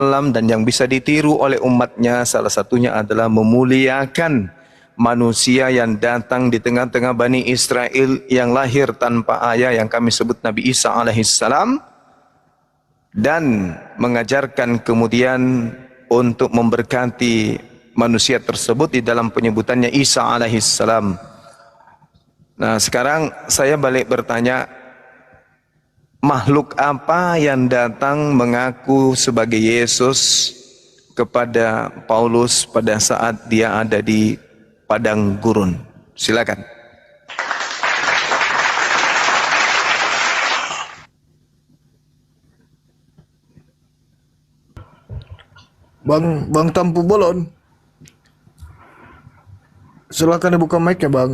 dan yang bisa ditiru oleh umatnya salah satunya adalah memuliakan manusia yang datang di tengah-tengah Bani Israel yang lahir tanpa ayah yang kami sebut Nabi Isa alaihissalam, dan mengajarkan kemudian untuk memberkati manusia tersebut di dalam penyebutannya Isa alaihissalam. Nah, sekarang saya balik bertanya, makhluk apa yang datang mengaku sebagai Yesus kepada Paulus pada saat dia ada di padang gurun? Silakan. Bang Tampu Bolon, silakan dibuka mic ya Bang.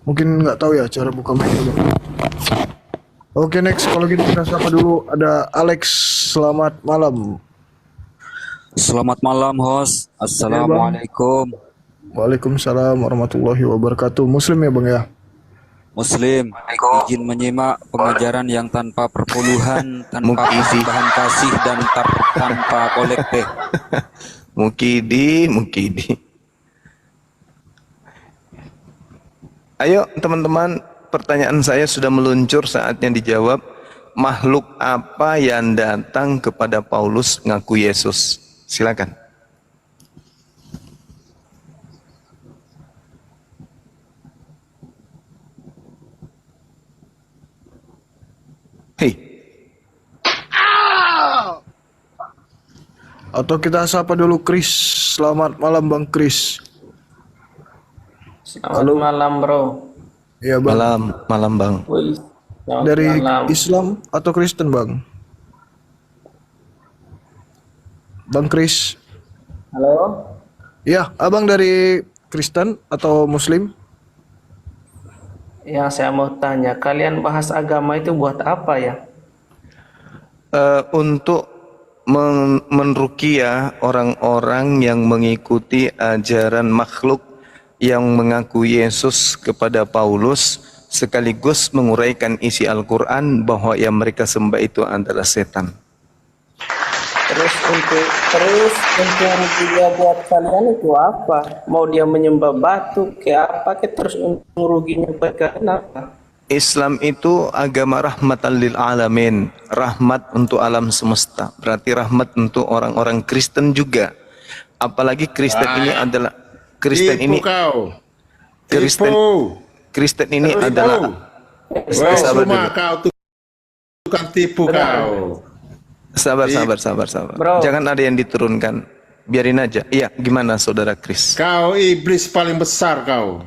Mungkin nggak tahu ya cara buka mic dulu. Oke, next, kalau gitu kita sapa dulu, ada Alex. Selamat malam. Selamat malam host. Assalamualaikum. Waalaikumsalam warahmatullahi wabarakatuh. Muslim ya Bang ya? Muslim. Izin menyimak pengajaran yang tanpa perpuluhan, tanpa bahan kasih, dan tanpa kolektif. Mukidi. Ayo teman-teman, pertanyaan saya sudah meluncur, saatnya dijawab. Makhluk apa yang datang kepada Paulus ngaku Yesus? Silakan. Hei. Atau kita sapa dulu Chris. Selamat malam Bang Chris. Selamat malam bro. Iya Bang. Malam Bang. Wih, Dari malam. Islam atau Kristen Bang? Bang Chris. Halo. Iya, abang dari Kristen atau Muslim? Yang saya mau tanya, kalian bahas agama itu buat apa ya? Untuk menruqyah orang-orang yang mengikuti ajaran makhluk yang mengaku Yesus kepada Paulus, sekaligus menguraikan isi Al-Quran bahwa yang mereka sembah itu adalah setan. Terus untuk ruginya buat kalian itu apa? Mau dia menyembah batu kayak apa? Terus untuk ruginya buat kalian apa? Islam itu agama rahmatan lil alamin, rahmat untuk alam semesta. Berarti rahmat untuk orang-orang Kristen juga. Apalagi Kristen ini adalah Kristen ini Kristen ini adalah semua kau tukang tipu kau. Sabar. Bro. Jangan ada yang diturunkan. Biarin aja. Iya, gimana saudara Chris? Kau iblis paling besar kau.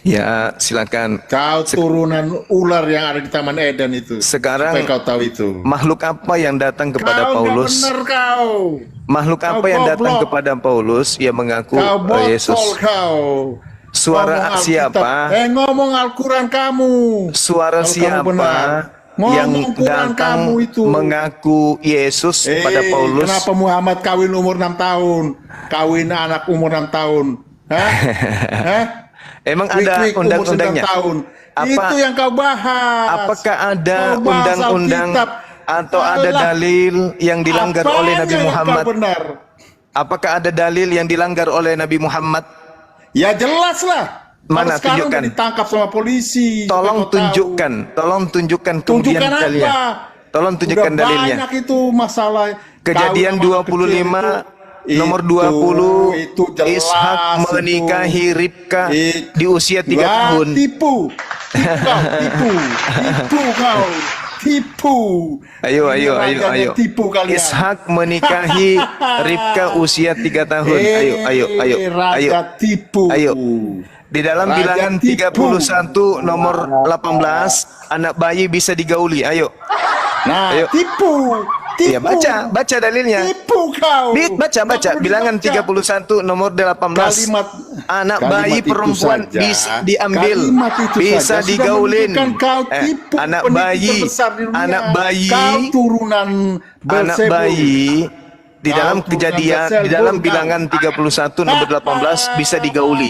Ya, silakan. Kau turunan ular yang ada di Taman Eden itu. Sekarang supaya kau tahu itu. makhluk apa yang datang kepada Kau Paulus? nggak bener kau. Makhluk apa yang datang kepada Paulus yang mengaku Kau botol Yesus? kau. Suara Ngomong siapa? Alkitab. Ngomong Al-Quran kamu. Suara Kalau kamu siapa benar. yang Ngomong Quran datang kamu itu. mengaku Yesus pada Paulus? Kenapa Muhammad kawin umur 6 tahun? Kawin anak umur 6 tahun? Hah? Hah? Emang ada undang-undangnya? Itu yang kau bahas. Apakah ada Kau bahas undang-undang Alkitab. atau ada dalil yang dilanggar oleh Nabi Apanya yang Muhammad? kau benar? Apakah ada dalil yang dilanggar oleh Nabi Muhammad? Ya jelas lah. Mana? Sekarang Tunjukkan. ditangkap sama polisi. Tolong tunjukkan kemudian Tunjukkan dalilnya. apa? Tolong tunjukkan Udah dalilnya. banyak itu masalah. Kejadian Kawin sama 25 anak kecil nomor 20 itu jelas Ishak itu. menikahi Ribka di usia 3 Wah, tahun. Tipu kau. Tipu. Ayo. Tipu kalian. Ishak menikahi Ribka usia 3 tahun. Ayo. Raja tipu. Ayo. Di dalam Raja bilangan tipu. 31 nomor 18 anak bayi bisa digauli. Ayo. Nah, Ayo. tipu. Iya, baca dalilnya. Tipu kau. Baca bilangan 31 nomor 18. Anak bayi kalimat itu perempuan saja. bisa diambil, Kalimat itu bisa saja sudah digaulin. menunjukkan kau tipu Anak penipu bayi, terbesar di dunia. anak bayi, Kau turunan anak Beelzebul. bayi, di dalam Kau turunkan kejadian, ke sel, di dalam buruk, bilangan 31 nomor 18 bisa digauli.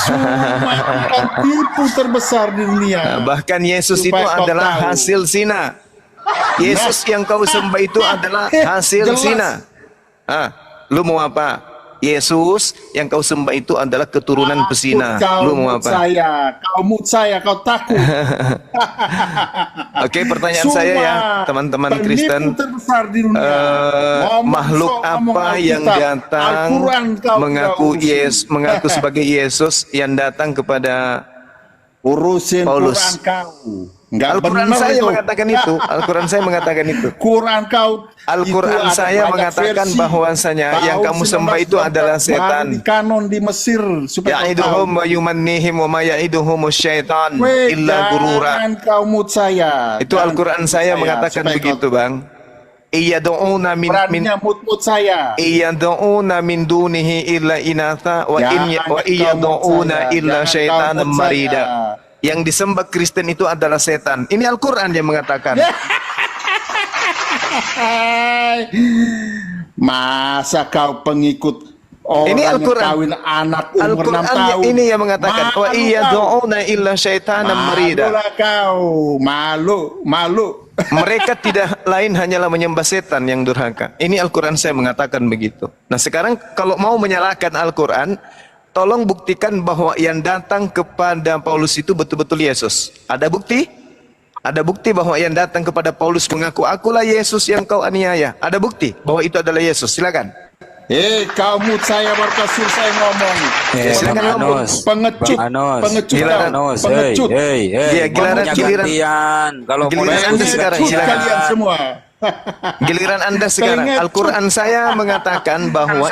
Cuma bukan tipu terbesar di dunia. Bahkan Yesus itu Supaya kau adalah tahu. hasil zina. Yesus yang kau sembah itu adalah hasil Jelas. zina. Lu mau apa? Yesus yang kau sembah itu adalah keturunan pesina. Lu mau apa? Kau mut saya, kau takut. Oke, pertanyaan saya ya, teman-teman penipu Kristen. terbesar di dunia. Ngomong Makhluk sok, ngomong apa yang Alkitab. datang Al-Quran kau mengaku sebagai Yesus yang datang kepada urusin Paulus? Quran kau. Enggak Al-Quran benar saya itu. mengatakan itu. Al-Quran saya mengatakan itu. Quran kau Al-Quran itu ada saya banyak mengatakan versi. bahwasanya yang Tahun kamu sembah itu 1924 adalah baru setan. di kanon di Mesir supaya kau tahu. Ya'iduhum wa yumannihim wa ma ya'iduhum syaitan illa gurura. Jangan kau mut saya. Itu Jangan Al-Quran mut saya mengatakan supaya begitu, kau Bang. Iyad'una beraninya mut saya. iyad'una min dunihi illa inatha wa iyad'una illa syaitanan marida. Yang disembah Kristen itu adalah setan. Ini Al-Quran yang mengatakan. Masa kau pengikut orang Ini yang Al-Quran. kawin anak umur 6 Al-Quran tahun? ini yang mengatakan wa iyad'una illa syaitanan marida. Malulah kau, malu. Mereka tidak lain hanyalah menyembah setan yang durhaka. Ini Al-Quran saya mengatakan begitu. Nah sekarang kalau mau menyalahkan Al-Quran, tolong buktikan bahwa yang datang kepada Paulus itu betul-betul Yesus. Ada bukti? Ada bukti bahwa yang datang kepada Paulus mengaku, akulah Yesus yang kau aniaya. Ada bukti bahwa itu adalah Yesus. Silakan. Kau mut saya baru kasih saya ngomong. silakan Bang ngomong. Anos, Pengecut, Bang Anos, pengecut, Bang kau. Anos, Pengecut. Iya, giliran- Ngomongnya giliran- gantian. Kalau mau giliran Anda diskusi sekarang, Pengecut silakan. kalian semua. Giliran Anda sekarang. Pengecut. Al-Quran saya mengatakan bahwa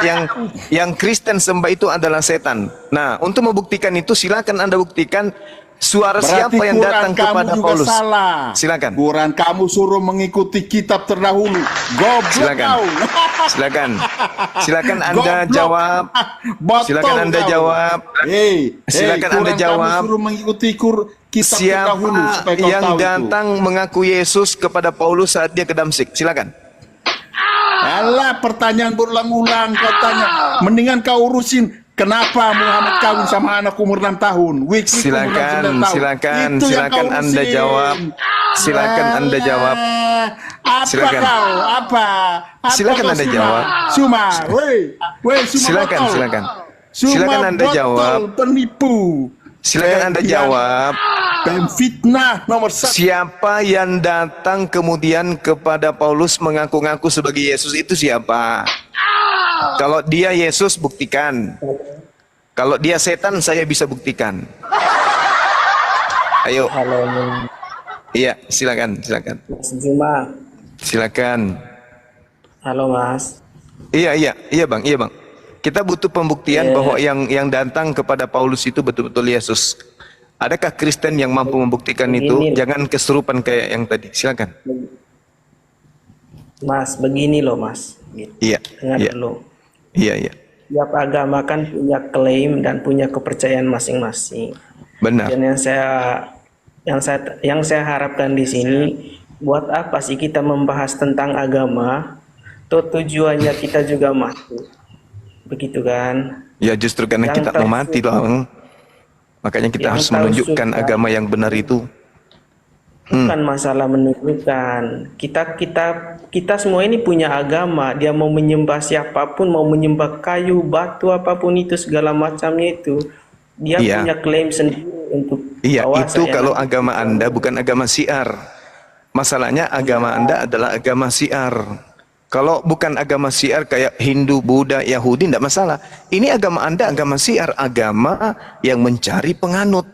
yang Kristen sembah itu adalah setan. Nah, untuk membuktikan itu silakan Anda buktikan suara Berarti siapa yang Quran datang kamu kepada juga Paulus. salah. Silakan. Quran kamu suruh mengikuti kitab terdahulu. Goblok Silakan. kau. Silakan Anda Goblok. jawab. Botol Silakan Anda kau. jawab. Silakan Anda Quran jawab. Kamu suruh mengikuti kitab terdahulu Siapa supaya kau yang tahu datang mengaku Yesus kepada Paulus saat dia ke Damsik? Silakan. Alah, pertanyaan berulang-ulang kau tanya. Mendingan kau urusin kenapa Muhammad kawin sama anak umur 6 tahun. Silakan Anda jawab. Silakan Anda jawab. Apa Silakan. kau? Apa Silakan kau, Anda Suma? jawab. Suma, woi, Suma Silakan, botol. silakan. Suma Silakan Anda botol, jawab. Penipu. Silakan Anda jawab. Pemfitnah nomor 1. Siapa yang datang kemudian kepada Paulus mengaku-ngaku sebagai Yesus itu siapa? Kalau dia Yesus, buktikan. Kalau dia setan, saya bisa buktikan. Ayo. Halo Iya, silakan. Mas Juma. Silakan. Halo Mas. Iya bang. Kita butuh pembuktian bahwa yang datang kepada Paulus itu betul-betul Yesus. Adakah Kristen yang mampu membuktikan itu? Begini. Jangan keserupan kayak yang tadi. Silakan. Mas, begini loh Mas. Gitu. Iya. Dengar Iya. dulu. Iya. Tiap agama kan punya klaim dan punya kepercayaan masing-masing. Benar. Dan yang saya harapkan di sini, buat apa sih kita membahas tentang agama? Tujuannya kita juga masuk. Begitu kan? Ya justru karena Yang kita mau mati tersuka. loh. Makanya kita Yang harus menunjukkan tersuka. agama yang benar itu. Bukan masalah menunjukkan. Kita semua ini punya agama. Dia mau menyembah siapapun, mau menyembah kayu, batu, apapun itu segala macamnya itu. Dia Iya. punya klaim sendiri untuk Iya, bahwa itu saya kalau nanti- agama Anda bukan agama syiar. Masalahnya agama Anda adalah agama syiar. Kalau bukan agama syiar kayak Hindu, Buddha, Yahudi, tidak masalah. Ini agama Anda agama syiar, agama yang mencari penganut.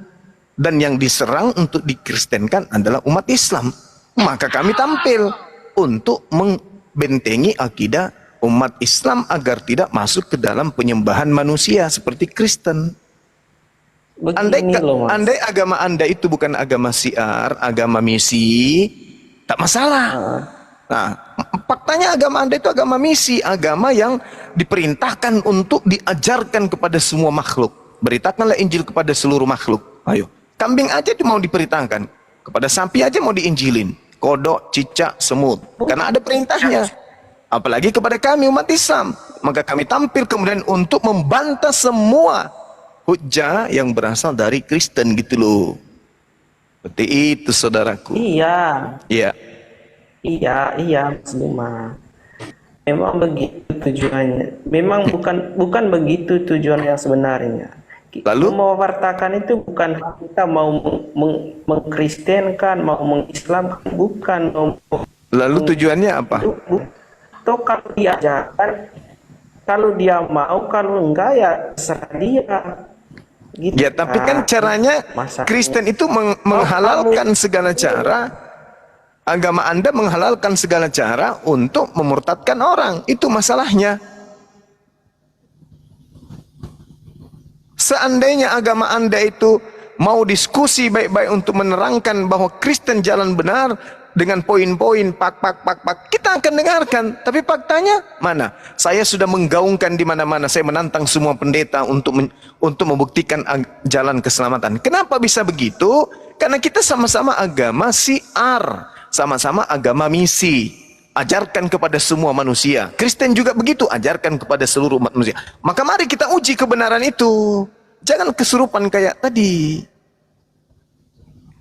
Dan yang diserang untuk dikristenkan adalah umat Islam. Maka kami tampil untuk membentengi akidah umat Islam agar tidak masuk ke dalam penyembahan manusia seperti Kristen. Begini loh, Mas. Andai agama Anda itu bukan agama syiar, agama misi, tak masalah. Nah, faktanya agama Anda itu agama misi, agama yang diperintahkan untuk diajarkan kepada semua makhluk. Beritakanlah Injil kepada seluruh makhluk. Ayo, kambing aja mau diperintahkan, kepada sapi aja mau diinjilin, kodok, cicak, semut. Karena ada perintahnya. apalagi kepada kami umat Islam. Maka kami tampil kemudian untuk membantah semua hujah yang berasal dari Kristen gitu loh. Seperti itu saudaraku. Iya, Iya. iya, Mas Duma. Memang begitu tujuannya. Memang bukan begitu tujuan yang sebenarnya. Lalu? Mewartakan itu bukan kita mau mengkristenkan, mau mengislamkan, bukan. Lalu tujuannya apa? Toh kalau diajarkan, kalau dia mau, kalau enggak ya terserah dia. Gitu, Ya, tapi kan caranya Masalahnya. Kristen itu menghalalkan segala cara. Agama Anda menghalalkan segala cara untuk memurtadkan orang. Itu masalahnya. Seandainya agama Anda itu mau diskusi baik-baik untuk menerangkan bahwa Kristen jalan benar dengan poin-poin pak, kita akan dengarkan. Tapi faktanya mana? Saya sudah menggaungkan di mana-mana. Saya menantang semua pendeta untuk membuktikan jalan keselamatan. Kenapa bisa begitu? Karena kita sama-sama agama siar, sama-sama agama misi. Ajarkan kepada semua manusia. Kristen juga begitu, ajarkan kepada seluruh umat manusia. Maka mari kita uji kebenaran itu. Jangan kesurupan kayak tadi.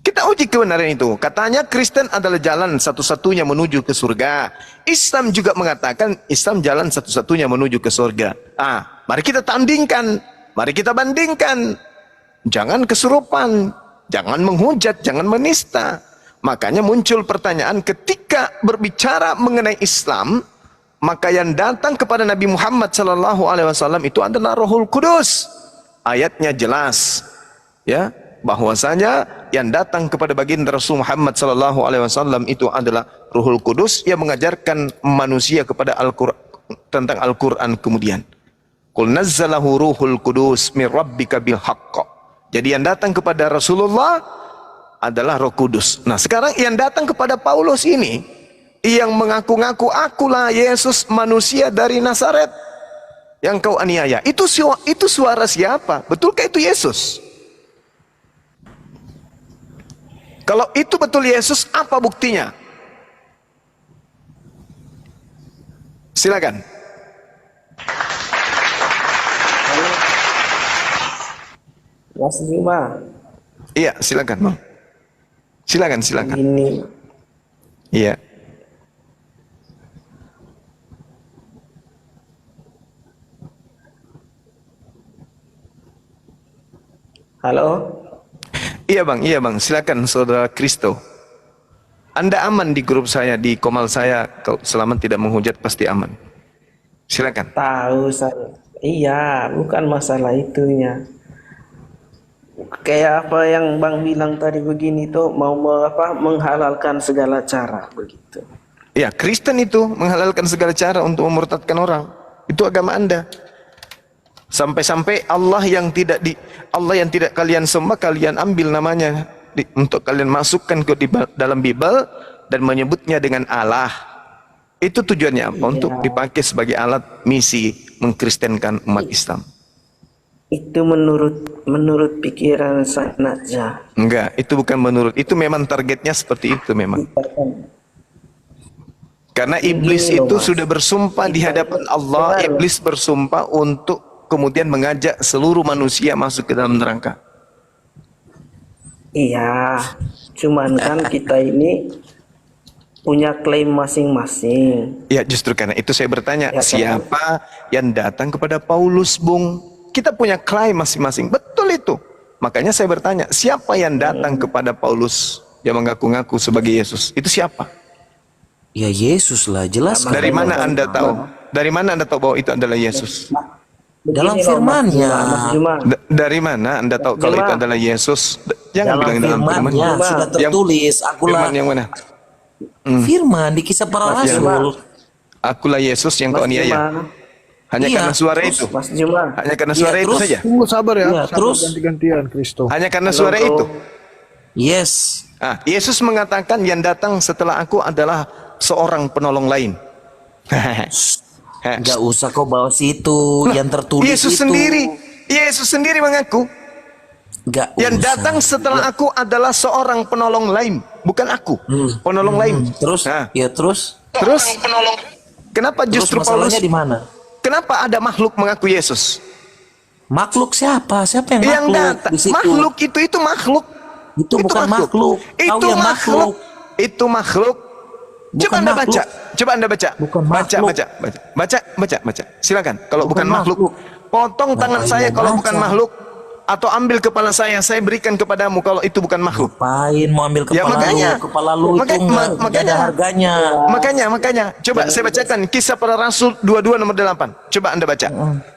Kita uji kebenaran itu. Katanya Kristen adalah jalan satu-satunya menuju ke surga. Islam juga mengatakan Islam jalan satu-satunya menuju ke surga. Mari kita tandingkan. Mari kita bandingkan. Jangan kesurupan. Jangan menghujat, jangan menista. Makanya muncul pertanyaan ketika berbicara mengenai Islam, maka yang datang kepada Nabi Muhammad SAW itu adalah Rohul Kudus. Ayatnya jelas, ya, bahwasanya yang datang kepada baginda Rasul Muhammad SAW itu adalah Ruhul Kudus yang mengajarkan manusia kepada tentang Al-Quran kemudian. Qul nazzalahu Ruhul Kudus min rabbika bil haqq. Jadi yang datang kepada Rasulullah adalah Roh Kudus. Nah, sekarang yang datang kepada Paulus ini yang mengaku-ngaku akulah Yesus manusia dari Nazaret yang kau aniaya. Itu suara siapa? Betulkah itu Yesus? Kalau itu betul Yesus, apa buktinya? Silakan. Mas Juma. Iya, silakan, Bang. Silakan. Ini Iya. halo. Iya bang, silakan saudara Kristo. Anda aman di grup saya, di komal saya, kalau selama tidak menghujat pasti aman. Silakan. Tahu saya. Iya, bukan masalah itunya. Kayak apa yang Bang bilang tadi begini tuh mau menghalalkan segala cara begitu. Ya, Kristen itu menghalalkan segala cara untuk memurtadkan orang. Itu agama Anda. Sampai-sampai Allah yang tidak kalian sembah, kalian ambil namanya untuk kalian masukkan ke dalam Bible dan menyebutnya dengan Allah. Itu tujuannya apa? Untuk dipakai sebagai alat misi mengkristenkan umat Islam. Itu menurut pikiran saja. Enggak, itu bukan menurut. Itu memang targetnya seperti itu memang. Karena iblis itu sudah bersumpah di hadapan Allah. Iblis bersumpah untuk kemudian mengajak seluruh manusia masuk ke dalam neraka. Iya, cuman kan kita ini punya klaim masing-masing. Ya, justru karena itu saya bertanya, Ya, siapa yang datang kepada Paulus, Bung? Kita punya klaim masing-masing. Betul itu. Makanya saya bertanya, siapa yang datang kepada Paulus yang mengaku-ngaku sebagai Yesus? Itu siapa? Ya Yesus lah, jelas. Dari mana Anda tahu? Dari mana Anda tahu bahwa itu adalah Yesus? Dalam Begini loh, firman-Nya. Mas Juma. Dari mana Anda tahu kalau itu adalah Yesus? Jangan Dalam bilang dalam firman. firman-Nya sudah tertulis. Akulah Firman yang mana? firman di kisah para Mas rasul. Akulah Yesus yang kau Mas aniaya. Juma. Hanya Iya, karena suara terus, itu. Mas Juma. Hanya karena Iya, suara itu terus. saja. Tunggu sabar ya. Iya, Sabar terus? ganti-gantian Kristo. Hanya karena Halo, suara bro. itu. Yes. Yesus mengatakan yang datang setelah aku adalah seorang penolong lain. Gak usah kau bawa situ yang tertulis Yesus itu. Yesus sendiri mengaku Gak yang usah. datang setelah aku adalah seorang penolong lain, bukan aku. Penolong lain. Terus? Nah, Ya terus? terus Kenapa Terus justru masalahnya Paulus? di mana? Kenapa ada makhluk mengaku Yesus? Makhluk siapa? Siapa yang Yang makhluk datang di situ? makhluk itu makhluk. Itu bukan makhluk. Kau Itu yang makhluk. Itu makhluk. Coba Bukan Anda makhluk. baca. Coba Anda baca. Bukan baca, makhluk. baca. Silakan. Kalau bukan, Bukan makhluk, makhluk. potong tangan saya Ngapain kalau baca? bukan makhluk, atau ambil kepala saya berikan kepadamu kalau itu bukan makhluk. Ngapain mau ambil Ya, kepala makanya. lu? Kepala lu itu nggak ada harganya. Makanya. Coba saya bacakan Kisah Para Rasul 22 nomor 8. Coba Anda baca.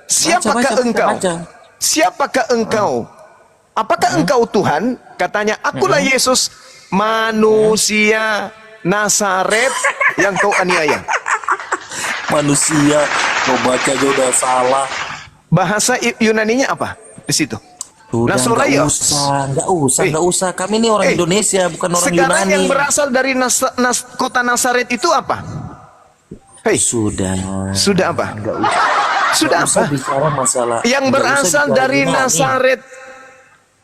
Siapakah baca, engkau? baca. Siapakah engkau? Apakah engkau Tuhan? Katanya, akulah Yesus, manusia Nazaret yang kau aniaya. Manusia mau baca aja udah salah. Bahasa Yunaninya apa di situ? Udah Nasoraios. nggak usah. Kami ini orang Indonesia, bukan orang Sekarang Yunani. yang berasal dari kota Nazaret itu apa? Hei, sudah apa? Nggak usah. Sudah Nggak usah apa? bicara masalah. Yang Nggak usah berasal bicara dari Yunani. Nazaret.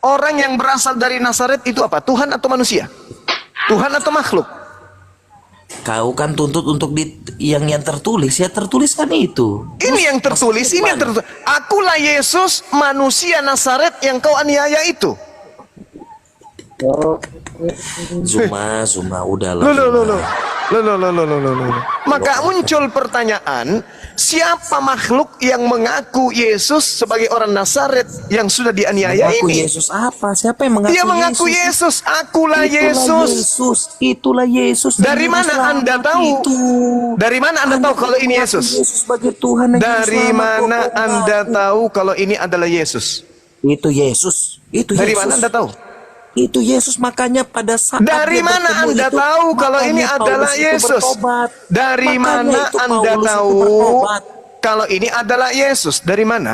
Orang yang berasal dari Nazaret itu apa? Tuhan atau manusia? Tuhan atau makhluk? Kau kan tuntut untuk yang tertulis, ya tertulis kan itu. Ini yang tertulis, ini yang tertulis. Akulah Yesus, manusia Nazaret yang kau aniaya itu. Zuma, udahlah. Loh. Maka muncul pertanyaan, siapa makhluk yang mengaku Yesus sebagai orang Nazaret yang sudah dianiaya Mengaku ini? Yesus apa? Siapa yang mengaku Dia mengaku Yesus, akulah Yesus. Itulah Yesus. Dari mana Anda tahu? Dari mana Anda tahu kalau ini Yesus? Yesus sebagai Tuhan dan Juru Dari Selamat, mana kau Anda mengaku. tahu kalau ini adalah Yesus? Itu Yesus. Dari mana Anda tahu? Itu Yesus, makanya pada saat Dari dia mana bertemu Anda itu, tahu kalau ini makanya adalah Paulus itu Yesus? bertobat. Dari Makanya mana itu Anda Paulus itu tahu bertobat. kalau ini adalah Yesus? Dari mana?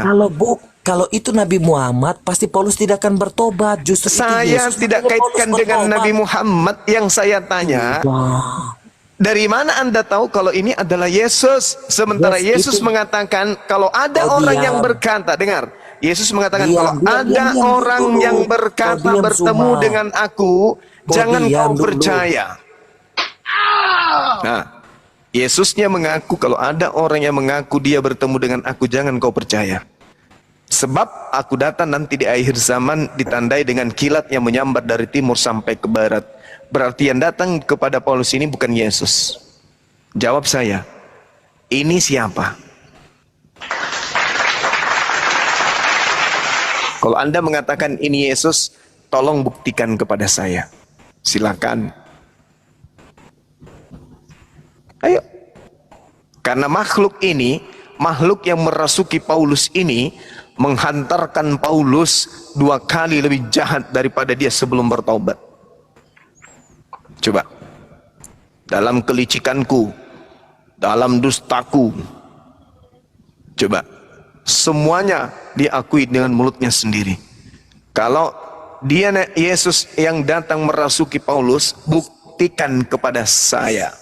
Kalau itu Nabi Muhammad, pasti Paulus tidak akan bertobat. Justru itu Saya Yesus, tidak makanya Paulus kaitkan dengan bertobat. Nabi Muhammad. Yang saya tanya, Wah, dari mana Anda tahu kalau ini adalah Yesus? Sementara Yes, Yesus itu. mengatakan kalau ada Kau orang diam. yang berkata, dengar. Yesus mengatakan Diam, kalau diam, ada diam orang dulu. yang Kau berkata diam, bertemu Suma. dengan aku, jangan diam kau dulu. percaya. Nah, Yesusnya mengaku kalau ada orang yang mengaku dia bertemu dengan aku, jangan kau percaya. Sebab aku datang nanti di akhir zaman ditandai dengan kilat yang menyambar dari timur sampai ke barat. Berarti yang datang kepada Paulus ini bukan Yesus. Jawab saya, ini siapa? Kalau Anda mengatakan ini Yesus, tolong buktikan kepada saya. Silakan. Ayo. Karena makhluk ini, makhluk yang merasuki Paulus ini, menghantarkan Paulus 2 kali lebih jahat daripada dia sebelum bertaubat. Coba. Dalam kelicikanku, dalam dustaku. Coba. Semuanya diakui dengan mulutnya sendiri. Kalau dia Yesus yang datang merasuki Paulus, buktikan kepada saya.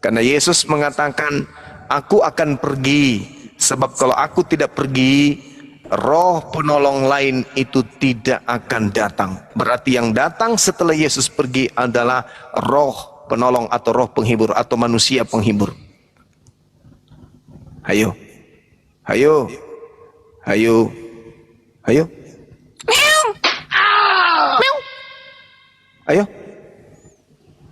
Karena Yesus mengatakan, aku akan pergi. Sebab kalau aku tidak pergi, roh penolong lain itu tidak akan datang. Berarti yang datang setelah Yesus pergi adalah roh penolong atau roh penghibur atau manusia penghibur. Ayo. Ayo.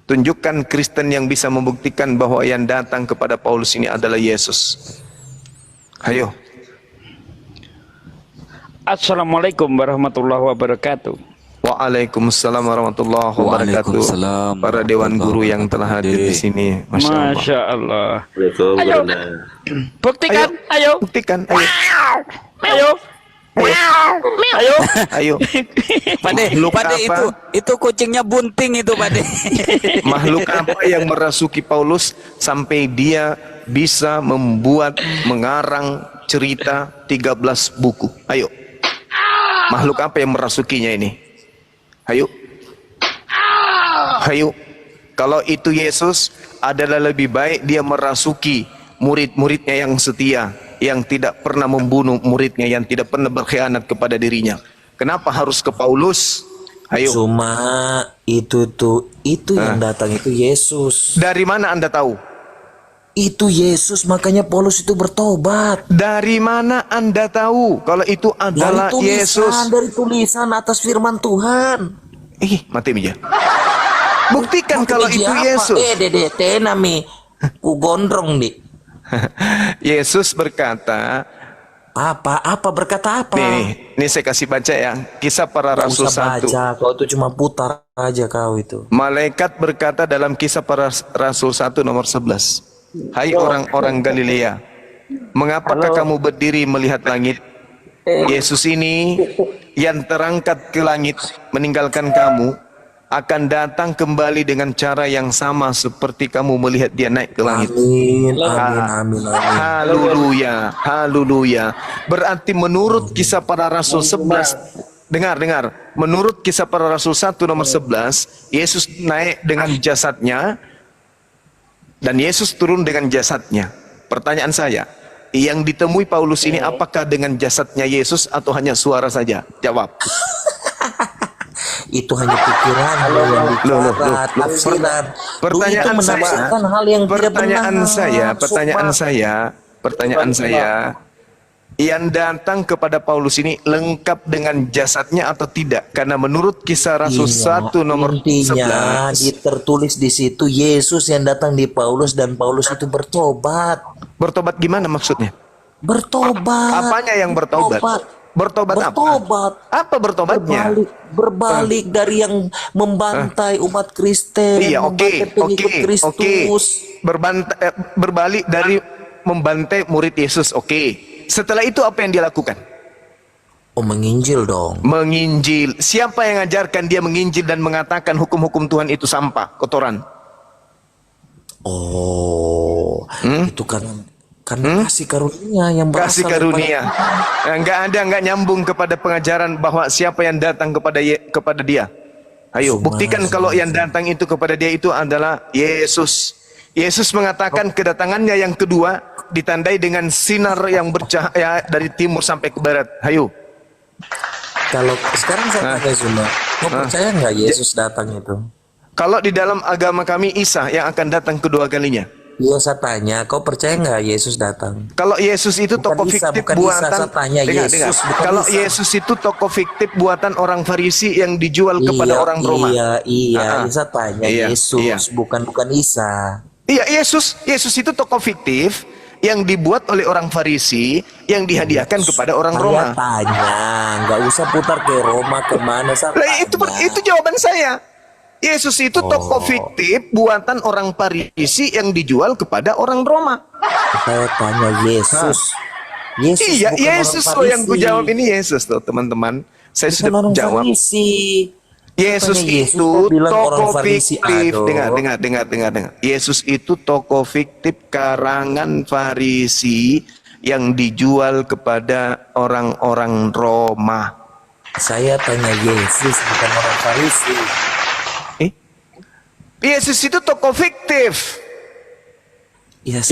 Tunjukkan Kristen yang bisa membuktikan bahwa yang datang kepada Paulus ini adalah Yesus. Ayo. Assalamualaikum warahmatullahi wabarakatuh. Waalaikumsalam warahmatullahi wabarakatuh. Waalaikumsalam Para dewan guru yang telah hadir di sini, Masya Allah. Masya Allah. Ayo, buktikan. Ayo. Buktikan, ayo. Ayo. Ayo. Ayo. Pade, Makhluk Pade apa? itu kucingnya bunting itu, Pade. Makhluk apa yang merasuki Paulus sampai dia bisa mengarang cerita 13 buku? Ayo. Makhluk apa yang merasukinya ini? Ayo. Kalau itu Yesus, adalah lebih baik dia merasuki murid-muridnya yang setia, yang tidak pernah membunuh muridnya, yang tidak pernah berkhianat kepada dirinya. Kenapa harus ke Paulus? Ayo. Cuma itu yang datang itu Yesus. Dari mana Anda tahu? Itu Yesus, makanya Paulus itu bertobat. Dari mana Anda tahu kalau itu adalah Yesus? Dari tulisan atas firman Tuhan. Mati meja. Buktikan kalau itu Yesus. Dede tenami. Ku gondrong di. Yesus berkata, Apa berkata apa? Nih saya kasih baca ya, Kisah Para Rasul 1. Baca, kau itu cuma putar aja kau itu. Malaikat berkata dalam Kisah Para Rasul 1 nomor 11. Hai orang-orang Galilea, mengapakah kamu berdiri melihat langit? Yesus ini yang terangkat ke langit meninggalkan kamu akan datang kembali dengan cara yang sama seperti kamu melihat dia naik ke langit. Amin. Haleluya, haleluya. Berarti menurut Kisah Para Rasul 11, dengar. Menurut Kisah Para Rasul 1 nomor 11, Yesus naik dengan jasadnya dan Yesus turun dengan jasadnya. Pertanyaan saya, yang ditemui Paulus ini apakah dengan jasadnya Yesus atau hanya suara saja? Jawab. Itu hanya pikiran yang bicara, tafsiran. Pertanyaan Itu menafsirkan hal yang tidak benar. Pertanyaan saya, yang datang kepada Paulus ini lengkap dengan jasadnya atau tidak? Karena menurut Kisah Rasul 1 nomor intinya 11, tertulis di situ Yesus yang datang di Paulus dan Paulus itu bertobat. Bertobat gimana maksudnya? Bertobat. Apanya yang bertobat? Bertobat apa? Apa bertobatnya? Berbalik dari yang membantai umat Kristen. Iya, oke. Berbalik dari membantai murid Yesus, oke. Setelah itu apa yang dia lakukan? Menginjil dong. Menginjil. Siapa yang ngajarkan dia menginjil dan mengatakan hukum-hukum Tuhan itu sampah, kotoran? Itu karena kasih karunia yang berasal kasih karunia. Enggak nyambung kepada pengajaran bahwa siapa yang datang kepada dia. Ayo, buktikan kalau yang datang itu kepada dia itu adalah Yesus. Yesus mengatakan kedatangannya yang kedua ditandai dengan sinar yang bercahaya dari timur sampai ke barat. Ayo. Kalau sekarang saya tanya semua, kau percaya nggak Yesus datang itu? Kalau di dalam agama kami Isa yang akan datang kedua kalinya. Iya, saya tanya, kau percaya nggak Yesus datang? Kalau Yesus itu tokoh fiktif buatan, dengar. Kalau Yesus itu tokoh fiktif buatan orang Farisi yang dijual kepada orang Roma. Iya. Saya tanya Yesus, bukan Isa. Iya, Yesus itu tokoh fiktif yang dibuat oleh orang Farisi yang dihadiahkan kepada orang Roma. Saya tanya, nggak usah putar ke Roma kemana. Itu jawaban saya. Yesus itu tokoh fiktif buatan orang Farisi yang dijual kepada orang Roma. Saya tanya Yesus. Iya, Yesus loh yang ku jawab ini Yesus loh, teman-teman. Saya sudah jawab. Yesus itu tokoh fiktif. Dengar. Yesus itu tokoh fiktif karangan Farisi yang dijual kepada orang-orang Roma. Saya tanya Yesus, bukan orang Farisi. Yesus itu tokoh fiktif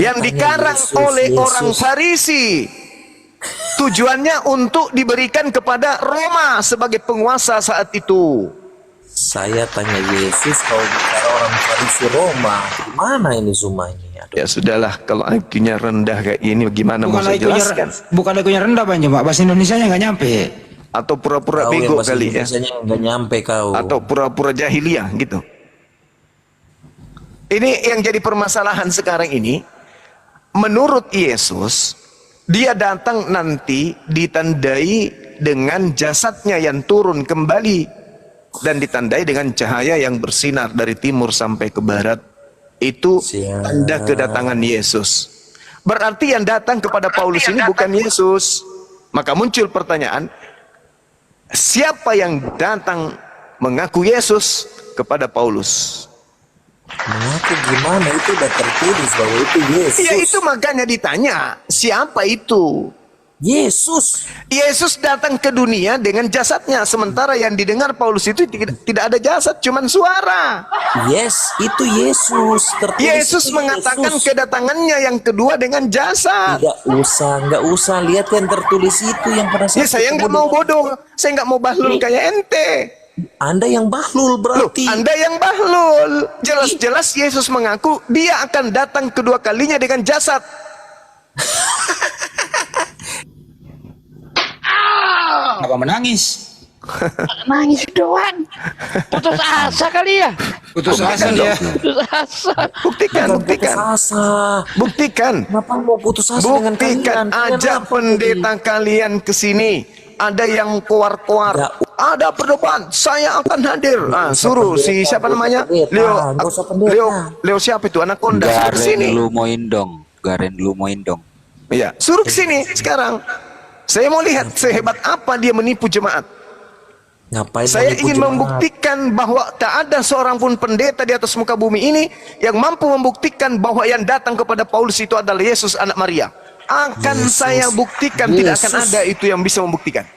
yang dikarang oleh orang Farisi. Tujuannya untuk diberikan kepada Roma sebagai penguasa saat itu. Saya tanya Yesus, kalau bicara orang Farisi Roma, gimana ini semua ini? Ya sudahlah, kalau IQ-nya rendah kayak ini bagaimana mau saya jelaskan? Bukan IQ-nya rendah Pak, bahasa Indonesianya nggak nyampe. Atau pura-pura bego kali ya? Nggak nyampe kau. Atau pura-pura jahiliyah gitu. Ini yang jadi permasalahan sekarang ini. Menurut Yesus, dia datang nanti ditandai dengan jasadnya yang turun kembali dan ditandai dengan cahaya yang bersinar dari timur sampai ke barat. Itu tanda kedatangan Yesus. Berarti yang datang kepada Paulus ini bukan Yesus. Maka muncul pertanyaan, siapa yang datang mengaku Yesus kepada Paulus? Mengaku gimana? Itu udah tertulis bahwa itu Yesus. Ya itu makanya ditanya, siapa itu? Yesus. Yesus datang ke dunia dengan jasadnya, sementara yang didengar Paulus itu tidak ada jasad, cuman suara. Yes, itu Yesus. Tertulis Yesus itu mengatakan Yesus. kedatangannya yang kedua dengan jasad. Nggak usah lihat yang tertulis itu yang pada saat Ya saya nggak mau bodoh, saya nggak mau bahlul kayak ente. Anda yang bahlul Loh, berarti. Anda yang bahlul. Jelas-jelas Yesus mengaku dia akan datang kedua kalinya dengan jasad. Apa menangis? Nangis doang. Putus asa kali ya. Putus asa dia. Putus asa. Buktikan, Bukan buktikan. putus asa. Buktikan. Kenapa mau putus asa dengan Buktikan, kalian? Kalian ajak apa pendeta kalian ke sini. Ada yang keluar-keluar. Nggak. Ada perdebat, saya akan hadir. Suruh pendeta, si siapa nggak usah namanya? pendeta, Leo, nggak usah pendeta. Leo siapa itu? Anaconda. Suruh ke sini. Garen Lumoindong. Iya, suruh ke sini sekarang. Saya mau lihat sehebat apa dia menipu jemaat. Ngapain Saya menipu ingin jemaat? membuktikan bahwa tak ada seorang pun pendeta di atas muka bumi ini yang mampu membuktikan bahwa yang datang kepada Paulus itu adalah Yesus anak Maria. Akan Yesus. saya buktikan, tidak akan Yesus. ada itu yang bisa membuktikan.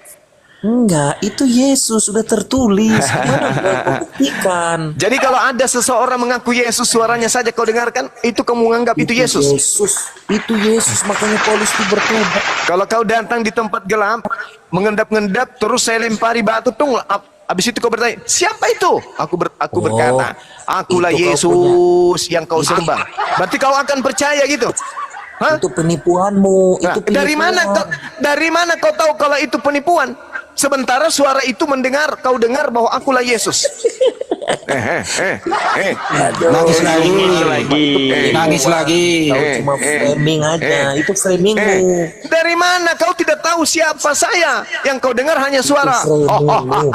Enggak, itu Yesus sudah tertulis. Mana mau membuktikan? Jadi kalau ada seseorang mengaku Yesus, suaranya saja kau dengarkan, itu kamu menganggap itu Yesus. Itu Yesus, makanya Paulus itu bertobat. Kalau kau datang di tempat gelap, mengendap-ngendap, terus saya lempari batu, habis itu kau bertanya, siapa itu? Aku berkata, akulah itu kau Yesus yang kau sembah. Berarti kau akan percaya gitu? Hah? Itu penipuanmu. Nah, Itu dari penipuan. dari mana kau tahu kalau itu penipuan? Sementara suara itu mendengar, kau dengar bahwa akulah Yesus. Nangis lagi. Nangis lagi. Kau cuma framing aja. Itu framingmu. Dari mana kau tidak tahu siapa saya? Yang kau dengar hanya suara. Itu framingmu.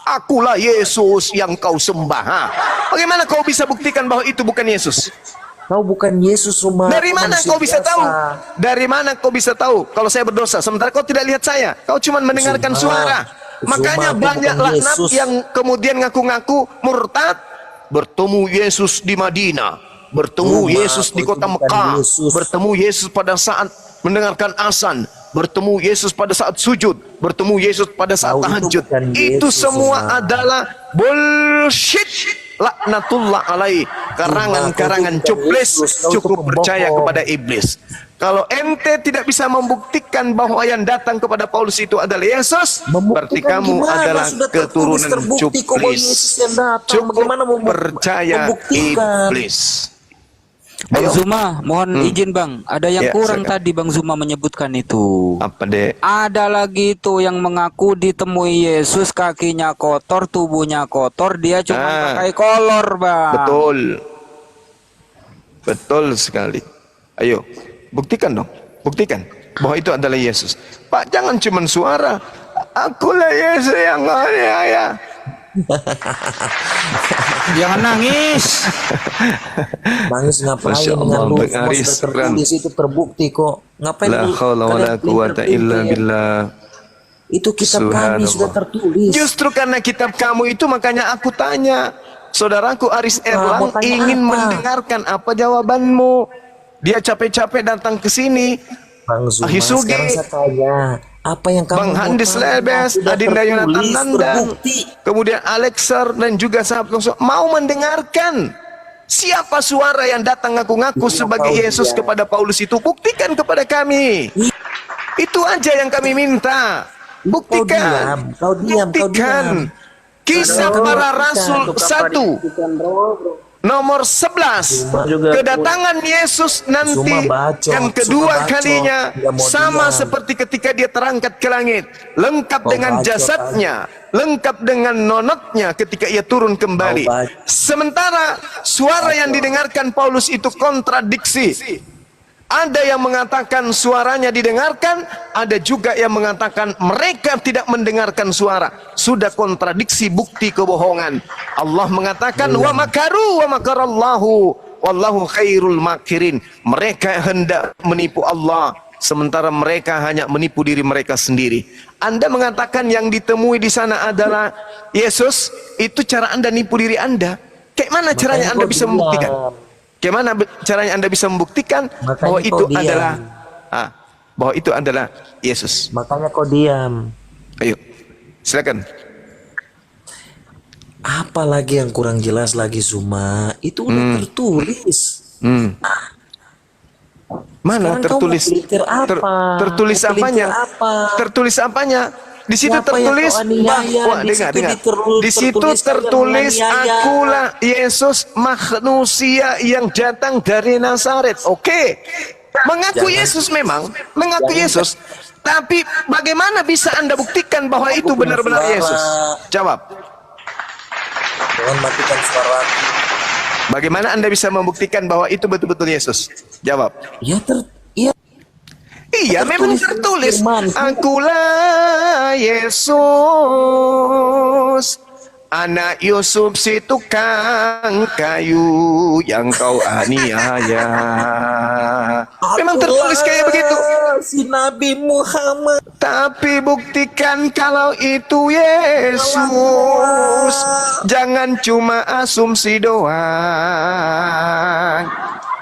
Akulah Yesus yang kau sembah. Bagaimana kau bisa buktikan bahwa itu bukan Yesus? Kau bukan Yesus, Rumah. Dari mana kau bisa tahu? Dari mana kau bisa tahu kalau saya berdosa? Sementara kau tidak lihat saya. Kau cuma mendengarkan suara. Makanya aku banyak bukan laknat Yesus. yang kemudian ngaku-ngaku murtad. Bertemu Yesus di Madinah. Bertemu Rumah, Yesus di aku kota bukan Mekah. Yesus. Bertemu Yesus pada saat mendengarkan azan. Bertemu Yesus pada saat sujud. Bertemu Yesus pada saat Kau itu tahajud. bukan Itu Yesus, semua Rumah. adalah bullshit. Laknatullah alaih. Karangan-karangan Kau itu bukan cuplis Yesus, kau itu cukup percaya pembohong. kepada iblis. Kalau ente tidak bisa membuktikan bahwa yang datang kepada Paulus itu adalah Yesus, berarti Membuktikan kamu gimana? adalah Sudah tertulis, keturunan terbukti kok bahwa Yesus cuplis. yang datang. Cukup Bagaimana percaya membuktikan? iblis. Bang Ayo. Zuma, mohon izin Bang. Ada yang Ya, kurang silakan. tadi Bang Zuma menyebutkan itu. Apa dek? Ada lagi tuh yang mengaku ditemui Yesus kakinya kotor, tubuhnya kotor, dia cuma pakai kolor, Bang. Betul. Betul sekali. Ayo, buktikan dong. Buktikan bahwa itu adalah Yesus. Pak, jangan cuma suara. Akulah Yesus yang ya. Jangan nangis. Nangis ngapain Masya dengan Allah, lu? Bang Semua Aris, sudah tertulis itu terbukti kok. Ngapain La lu? haula wa la kalian quwata illa pinter-pinter? billah. Itu kitab kami Subhanallah. sudah tertulis. Justru karena kitab kamu itu makanya aku tanya. Saudaraku Aris Erlang mau tanya ingin apa? mendengarkan apa jawabanmu. Dia capek-capek datang ke sini. Bang Zuma, Ahisugi. sekarang saya tanya, apa yang kamu Bang mau Handis tanya? Lebes, Sudah Adinda Yonatan tertulis, Nandang, terbukti. kemudian Alexer dan juga sahabat Kongso mau mendengarkan siapa suara yang datang ngaku-ngaku sebagai kau Yesus dia. kepada Paulus itu. Buktikan kepada kami. Itu aja yang kami minta. Buktikan. Kau diam, kau Buktikan. diam. Kisah para Rasul 1 nomor 11. Kedatangan Yesus nanti Cuma bacot, yang kedua cuma bacot. kalinya Nggak mau sama diam. seperti ketika dia terangkat ke langit, lengkap Kau dengan bacot, jasadnya, lengkap dengan nonotnya ketika ia turun kembali. Kau bacot. Sementara suara yang didengarkan Paulus itu kontradiksi. Ada yang mengatakan suaranya didengarkan, ada juga yang mengatakan mereka tidak mendengarkan suara. Sudah kontradiksi, bukti kebohongan. Allah mengatakan wa makaru wa makarallahu wallahu khairul makirin. Mereka hendak menipu Allah, sementara mereka hanya menipu diri mereka sendiri. Anda mengatakan yang ditemui di sana adalah Yesus, itu cara Anda nipu diri Anda. Kayak mana caranya Anda kau bisa diam. membuktikan? Bagaimana caranya Anda bisa membuktikan Makanya bahwa kau itu diam. adalah bahwa itu adalah Yesus? Makanya kau diam. Ayo, silakan. Apa lagi yang kurang jelas lagi, Zuma? Itu udah tertulis. Mana Sekarang kau tertulis? mau pelintir apa? tertulis Mau pelintir apanya? apa? Tertulis apanya? Di situ Siapa yang tertulis kau aniaya? bahwa Di situ dengar. Di situ tertulis kau yang tertulis menganiaya. akulah Yesus manusia yang datang dari Nazaret. Oke. Mengaku Jangan- Yesus memang, mengaku jangan- Yesus. Tapi bagaimana bisa Anda buktikan bahwa itu punya benar-benar suara. Yesus? Jawab. Jangan matikan suara. Bagaimana Anda bisa membuktikan bahwa itu betul-betul Yesus? Jawab. Ya Iya, memang tertulis. firman. Akulah Yesus, anak Yusuf si tukang kayu yang kau aniaya. Memang tertulis kayak begitu. Si Nabi Muhammad. Tapi buktikan kalau itu Yesus. Jangan cuma asumsi doang.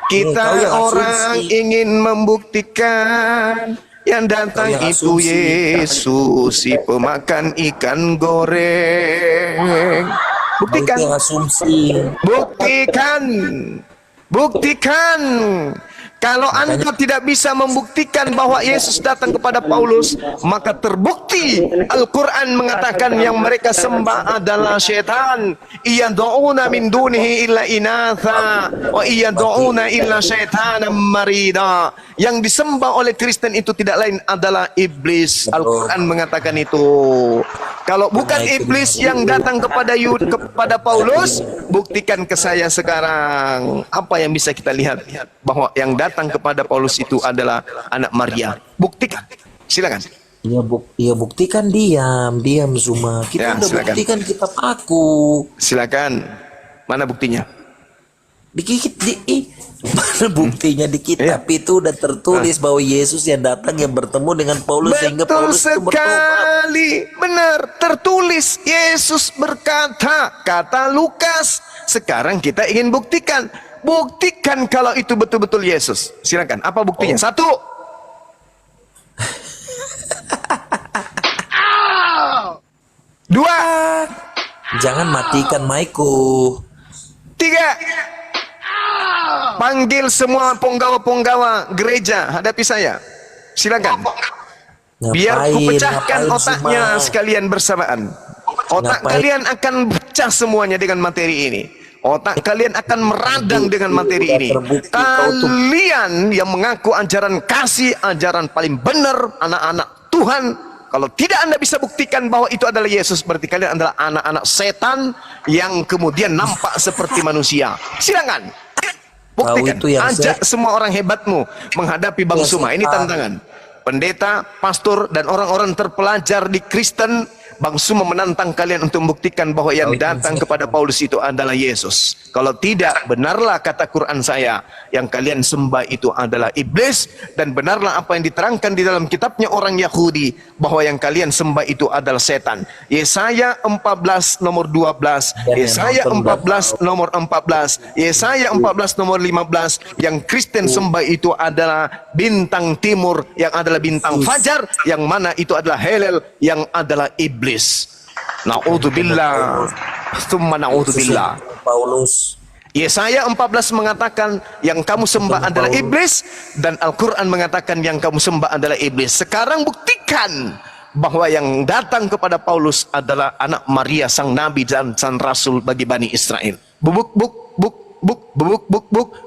Kita Kau yang orang asumsi. ingin membuktikan yang datang Kau yang itu asumsi. Yesus, si pemakan ikan goreng. Buktikan, Kau yang asumsi. buktikan, buktikan. Kalau Anda tidak bisa membuktikan bahwa Yesus datang kepada Paulus, maka terbukti Al-Quran mengatakan yang mereka sembah adalah syaitan. Iyad'una min dunihi illa inatha wa iyad'una illa syaitanan marida. Yang disembah oleh Kristen itu tidak lain adalah iblis. Al-Quran mengatakan itu. Kalau bukan iblis yang datang kepada kepada Paulus, buktikan ke saya sekarang. Apa yang bisa kita lihat bahwa yang datang kepada Paulus itu adalah anak Maria. Buktikan. Silakan. Ya buktikan diam Zuma. Kita Ya, udah silakan. buktikan kita paku. Silakan. Mana buktinya? Mana buktinya di kitab itu udah tertulis bahwa Yesus yang datang yang bertemu dengan Paulus sehingga Betul Paulus itu bertobat. sekali. Benar, tertulis Yesus berkata, kata Lukas. Sekarang kita ingin buktikan. Buktikan kalau itu betul-betul Yesus. Silakan. Apa buktinya? Satu. Dua. Jangan matikan Maiku. Tiga. Panggil semua penggawa-penggawa gereja hadapi saya. Silakan. Biar ku pecahkan Ngapain, otaknya Zuma? sekalian bersamaan. Otak Ngapain? kalian akan pecah semuanya dengan materi ini. Otak kalian akan meradang dengan materi ini. Terbukti kau tuh- Kalian yang mengaku ajaran kasih, ajaran paling benar, anak-anak Tuhan. Kalau tidak Anda bisa buktikan bahwa itu adalah Yesus, berarti kalian adalah anak-anak setan yang kemudian nampak seperti manusia. Silakan. Buktikan. itu yang Ajak semua orang hebatmu menghadapi Bang Yang Suma. Ini setan. tantangan. Pendeta, pastor, dan orang-orang terpelajar di Kristen, Bang Suma menantang kalian untuk membuktikan bahwa yang datang kepada Paulus itu adalah Yesus. Kalau tidak, benarlah kata Quran saya, yang kalian sembah itu adalah iblis, dan benarlah apa yang diterangkan di dalam kitabnya orang Yahudi, bahwa yang kalian sembah itu adalah setan. Yesaya 14 nomor 12, Dan yang Yesaya nonton 14 nomor 14, Yesaya 14 nomor 15, yang Kristen sembah itu adalah bintang timur, yang adalah bintang fajar, yang mana itu adalah Helel, yang adalah iblis. Na'udzubillah. Tsumma na'udzubillah. Paulus. Yesaya 14 mengatakan yang kamu sembah adalah iblis, dan Al-Quran mengatakan yang kamu sembah adalah iblis. Sekarang buktikan bahwa yang datang kepada Paulus adalah anak Maria sang nabi dan sang rasul bagi Bani Israel.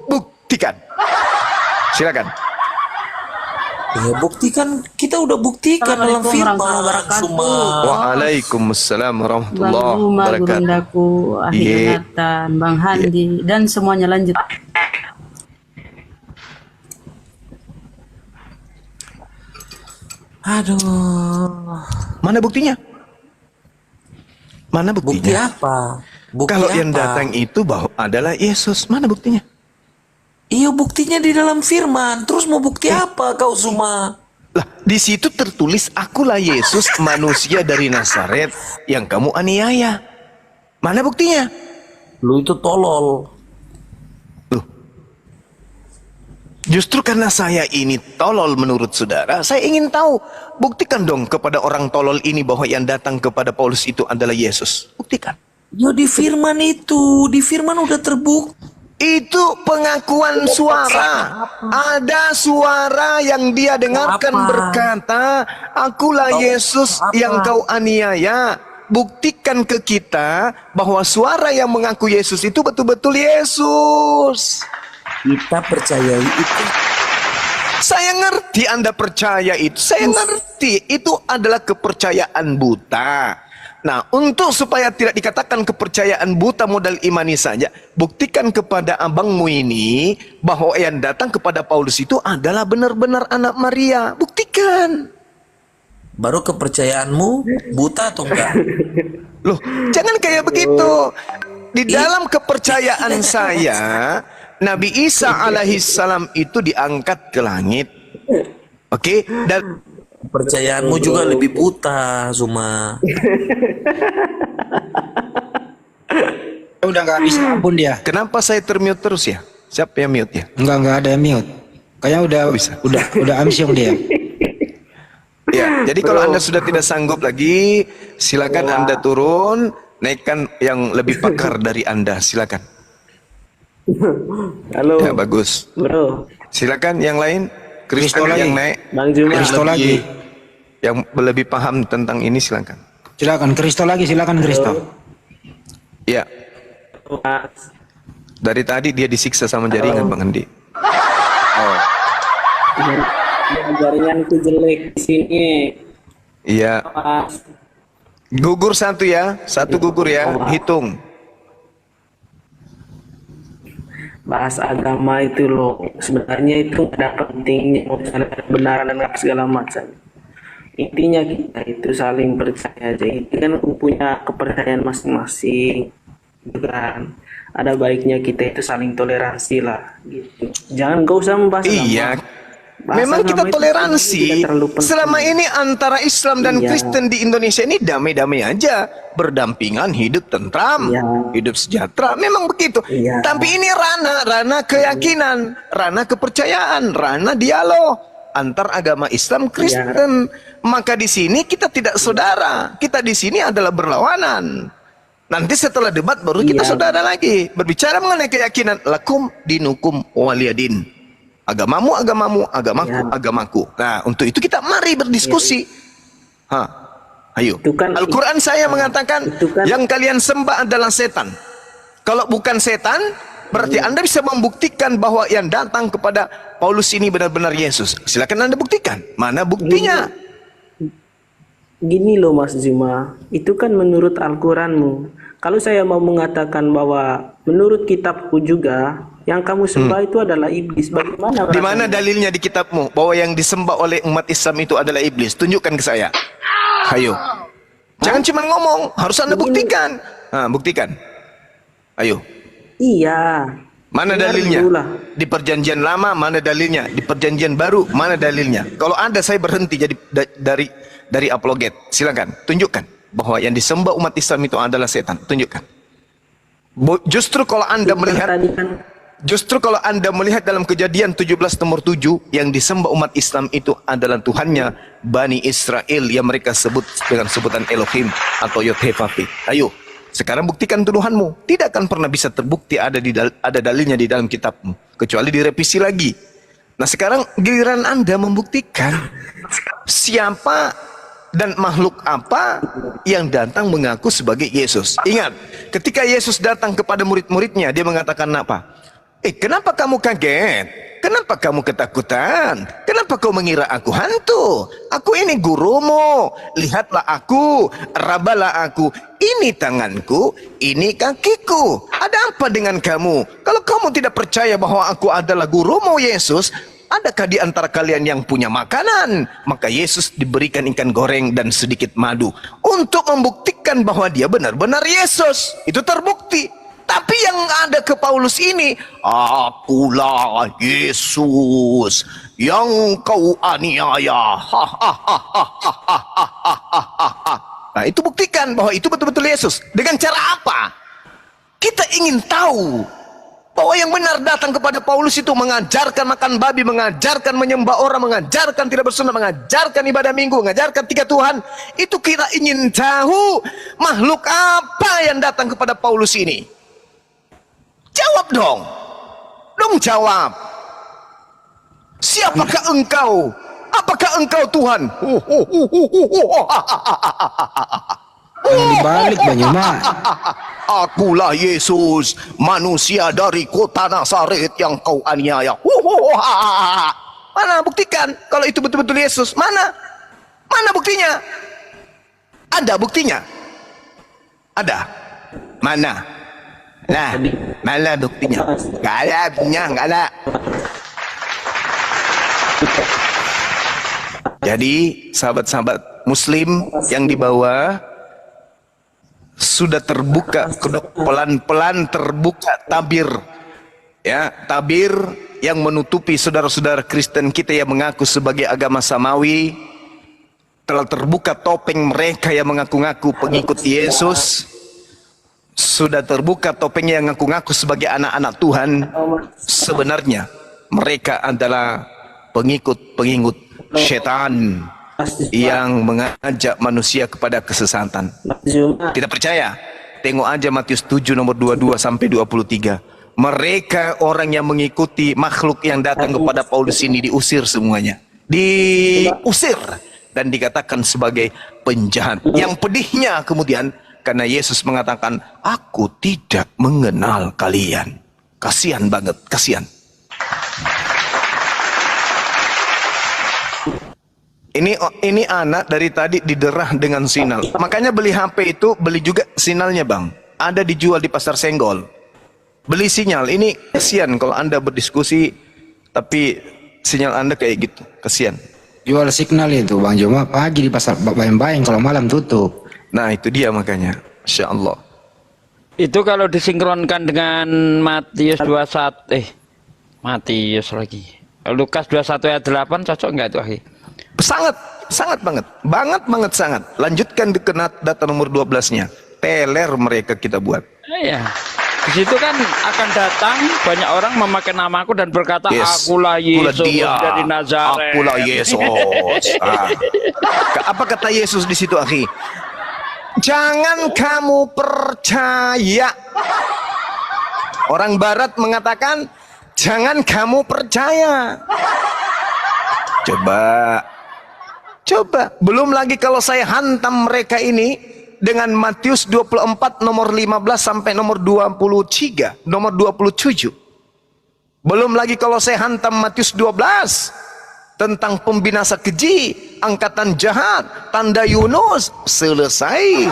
Buktikan. Silakan. Ya buktikan, kita udah buktikan dalam firman. Zuma. Waalaikumsalam Bang warahmatullahi Zuma, wabarakatuh. Gurundaku, Ahli Ye. Jonathan, Bang Handi, dan semuanya lanjut. Aduh. Mana buktinya? Mana Bukti buktinya? apa? Bukti Kalau apa? yang datang itu bahwa adalah Yesus, mana buktinya? Iya, buktinya di dalam firman. Terus mau bukti apa kau Zuma? Lah, di situ tertulis akulah Yesus manusia dari Nazaret yang kamu aniaya. Mana buktinya? Lu itu tolol. Justru karena saya ini tolol menurut saudara, saya ingin tahu, buktikan dong kepada orang tolol ini bahwa yang datang kepada Paulus itu adalah Yesus. Buktikan. Ya di firman itu, di firman udah terbukti. Itu pengakuan suara. Ada suara yang dia dengarkan berkata, akulah Yesus yang kau aniaya. Buktikan ke kita bahwa suara yang mengaku Yesus itu betul-betul Yesus. Kita percayai itu. Saya ngerti Anda percaya itu. Saya ngerti itu adalah kepercayaan buta. Nah, untuk supaya tidak dikatakan kepercayaan buta modal imani saja, buktikan kepada abangmu ini bahwa yang datang kepada Paulus itu adalah benar-benar anak Maria. Buktikan. Baru kepercayaanmu buta atau enggak? Loh, jangan kayak begitu. Di dalam kepercayaan saya, Nabi Isa alaihissalam itu diangkat ke langit. Oke, dan Percayaanmu juga lebih buta, Zuma. Udah nggak bisa ampun dia. kenapa saya termute terus ya? Siapa yang mute ya? Nggak ada yang mute. Kayaknya udah amsyong dia. Ya, jadi kalau Anda sudah tidak sanggup lagi, silakan Anda turun, naikkan yang lebih pakar dari Anda, silakan. Halo, Ya, bagus. bro. Silakan yang lain. Kristo Kristen lagi. yang naik, Bang Juma. Kristo lagi. yang lebih paham tentang ini silakan. Silakan Kristo lagi, silakan Kristo. Ya, Mas. dari tadi dia disiksa sama jaringan Bang Andi. Jaringanku jelek di sini. Iya, Mas. gugur satu ya, satu gugur ya, hitung. Bahas agama itu loh, sebenarnya itu ada pentingnya, misalnya kebenaran dan segala macam. Intinya kita itu saling percaya aja. Itu kan punya kepercayaan masing-masing, gitu kan. Ada baiknya kita itu saling toleransi lah, gitu. Jangan gak usah membahas Iya, agama. Bahas memang kita agama itu toleransi. tidak terlalu penting. Selama ini antara Islam dan Iya. Kristen di Indonesia ini damai-damai aja, berdampingan, hidup tentram, Iya. hidup sejahtera. Memang begitu. Iya. Tapi ini ranah keyakinan, ranah kepercayaan, ranah dialog antar agama Islam Kristen. Maka di sini kita tidak saudara. Kita di sini adalah berlawanan. Nanti setelah debat baru kita Iya. saudara lagi. Berbicara mengenai keyakinan, lakum dinukum waliyadin. Agamamu, agamamu, agamaku, Ya. agamaku. Nah, untuk itu kita mari berdiskusi. Ayo. Itu kan- Al-Quran saya mengatakan itu kan- yang kalian sembah adalah setan. Kalau bukan setan, berarti Anda bisa membuktikan bahwa yang datang kepada Paulus ini benar-benar Yesus. Silakan Anda buktikan. Mana buktinya? Gini loh Mas Zuma, itu kan menurut Al-Quranmu. Kalau saya mau mengatakan bahwa menurut kitabku juga, yang kamu sembah itu adalah iblis. Bagaimana? Di mana dalilnya di kitabmu bahwa yang disembah oleh umat Islam itu adalah iblis? Tunjukkan ke saya. Ayo. Jangan cuma ngomong, harus Anda buktikan. Buktikan. Ayo. Iya. Mana Dengar dalilnya? dulu lah. Di perjanjian lama mana dalilnya? Di perjanjian baru mana dalilnya? Kalau Anda saya berhenti jadi dari apologet. Silakan tunjukkan bahwa yang disembah umat Islam itu adalah setan. Tunjukkan. Justru kalau Anda melihat Tadi kan Justru kalau Anda melihat dalam Kejadian 17 nomor 7, yang disembah umat Islam itu adalah Tuhannya Bani Israel yang mereka sebut dengan sebutan Elohim atau Yod-Heh-Vav-Heh. Ayo, sekarang buktikan tuduhanmu. Tidak akan pernah bisa terbukti ada dalilnya di dalam kitabmu, kecuali direvisi lagi. Nah, sekarang giliran Anda membuktikan siapa dan makhluk apa yang datang mengaku sebagai Yesus. Ingat, ketika Yesus datang kepada murid-muridnya, dia mengatakan apa? Kenapa kamu kaget? Kenapa kamu ketakutan? Kenapa kau mengira aku hantu? Aku ini gurumu. Lihatlah aku, rabalah aku. Ini tanganku, ini kakiku. Ada apa dengan kamu? Kalau kamu tidak percaya bahwa aku adalah gurumu Yesus, adakah di antara kalian yang punya makanan? Maka Yesus diberikan ikan goreng dan sedikit madu untuk membuktikan bahwa dia benar-benar Yesus. Itu terbukti. Tapi yang ada ke Paulus ini, akulah Yesus yang kau aniaya. Nah, itu buktikan bahwa itu betul-betul Yesus. Dengan cara apa? Kita ingin tahu bahwa yang benar datang kepada Paulus itu mengajarkan makan babi, mengajarkan menyembah orang, mengajarkan tidak bersunat, mengajarkan ibadah minggu, mengajarkan 3 Tuhan. Itu kita ingin tahu makhluk apa yang datang kepada Paulus ini. Jawab dong. Tolong jawab. Siapakah engkau? Apakah engkau Tuhan? Dibalik Bang Juma. Akulah Yesus, manusia dari kota Nazaret yang kau aniaya. Mana buktikan kalau itu betul-betul Yesus? Mana? Mana buktinya? Ada buktinya? Ada. Mana? Nah, mana buktinya? Gak ada buktinya, gak ada. Jadi sahabat-sahabat muslim yang dibawa sudah terbuka, pelan-pelan terbuka tabir, ya, tabir yang menutupi saudara-saudara Kristen kita yang mengaku sebagai agama samawi. Telah terbuka topeng mereka yang mengaku-ngaku pengikut Yesus. Sudah terbuka topengnya yang mengaku-ngaku sebagai anak-anak Tuhan. Sebenarnya mereka adalah pengikut-pengikut setan yang mengajak manusia kepada kesesatan. Tidak percaya? Tengok aja Matius 7 nomor 22 sampai 23. Mereka orang yang mengikuti makhluk yang datang kepada Paulus ini diusir semuanya. Diusir dan dikatakan sebagai penjahat. Yang pedihnya kemudian karena Yesus mengatakan, aku tidak mengenal kalian. Kasihan banget, kasihan. Ini anak dari tadi diderah dengan sinal. Makanya beli HP itu, beli juga sinalnya bang. Ada dijual di pasar Senggol. Beli sinyal. Ini kasihan kalau Anda berdiskusi, tapi sinyal Anda kayak gitu. Kasihan. Jual signal itu Bang Juma pagi di pasar Bayang-Bayang, kalau malam tutup. Nah itu dia makanya. Insya Allah. Itu kalau disinkronkan dengan Matius 21, Matius lagi. Lukas 21 ayat 8 cocok nggak itu akhi? Sangat banget. Banget sangat. Lanjutkan di data nomor 12-nya. Teler mereka kita buat. Iya. Di situ kan akan datang banyak orang memakai namaku dan berkata, Yes. akulah Yesus Dia. dari Nazaret. Akulah Yesus. Apa kata Yesus di situ, akhi? Jangan kamu percaya. Orang Barat mengatakan, jangan kamu percaya. Coba. Belum lagi kalau saya hantam mereka ini dengan Matius 24 nomor 15 sampai nomor 23, nomor 27. Belum lagi kalau saya hantam Matius 12 tentang pembinasa keji, angkatan jahat, tanda Yunus, selesai.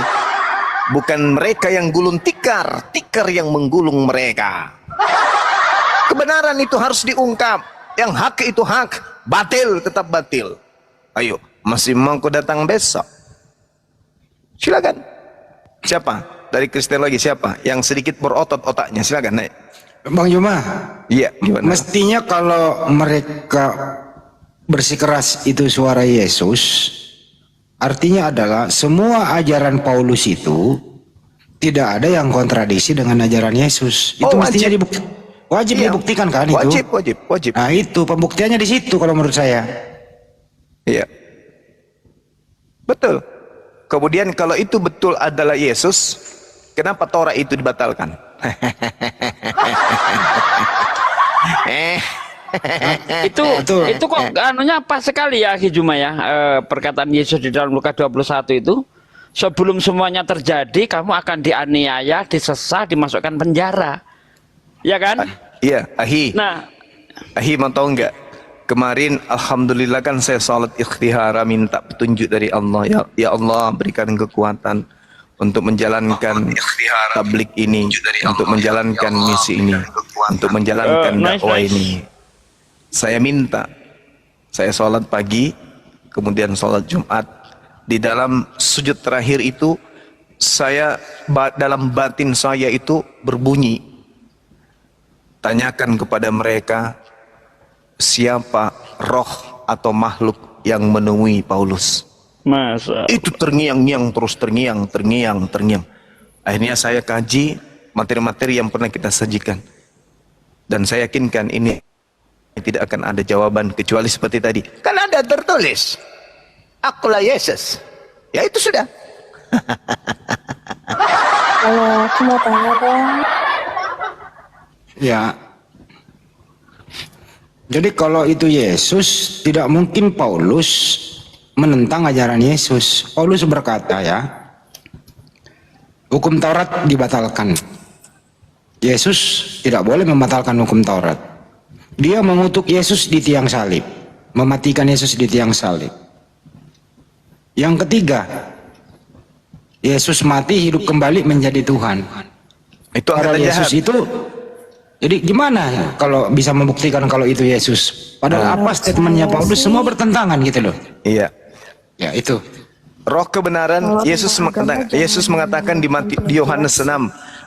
Bukan mereka yang gulung tikar, tikar yang menggulung mereka. Kebenaran itu harus diungkap. Yang hak itu hak, batil tetap batil. Ayo, masih mau kau datang besok? Silakan. Siapa? Dari Kristen lagi siapa? Yang sedikit berotot otaknya, silakan naik. Bang Juma. Iya, gimana? Mestinya kalau mereka bersikeras itu suara Yesus, artinya adalah semua ajaran Paulus itu tidak ada yang kontradiksi dengan ajaran Yesus. Itu mestinya wajib dibuktikan kan itu? Wajib. Nah itu pembuktiannya di situ kalau menurut saya. Iya. Betul. Kemudian kalau itu betul adalah Yesus, kenapa Torah itu dibatalkan? Itu kok anunya pas sekali ya akhi Juma ya, perkataan Yesus di dalam Lukas 21 itu, sebelum semuanya terjadi kamu akan dianiaya, disesah, dimasukkan penjara. Ya kan? Iya, ahi. Nah, ahi mau tahu enggak? Kemarin alhamdulillah kan saya salat ikhtihara minta petunjuk dari Allah. Ya Allah berikan kekuatan untuk menjalankan tablik ini, untuk menjalankan misi ini, untuk menjalankan dakwah ini. Saya minta, saya sholat pagi, kemudian sholat Jumat. Di dalam sujud terakhir itu, saya dalam batin saya itu berbunyi, tanyakan kepada mereka, siapa roh atau makhluk yang menemui Paulus. Masa itu terngiang-ngiang, terus terngiang. Akhirnya saya kaji materi-materi yang pernah kita sajikan, dan saya yakinkan ini tidak akan ada jawaban kecuali seperti tadi. Kan ada tertulis, akulah Yesus. Ya itu sudah. Halo, aku mau tanya dong. Ya. Jadi kalau itu Yesus, tidak mungkin Paulus menentang ajaran Yesus. Paulus berkata ya, hukum Taurat dibatalkan. Yesus tidak boleh membatalkan hukum Taurat. Dia mengutuk Yesus di tiang salib, mematikan Yesus di tiang salib. Yang ketiga, Yesus mati hidup kembali menjadi Tuhan. Itu Padahal angkatan Yesus jahat. itu, jadi gimana kalau bisa membuktikan kalau itu Yesus? Padahal apa statementnya Paulus semua bertentangan gitu loh. Iya. Ya itu. Roh kebenaran, Yesus mengatakan di Yohanes 6,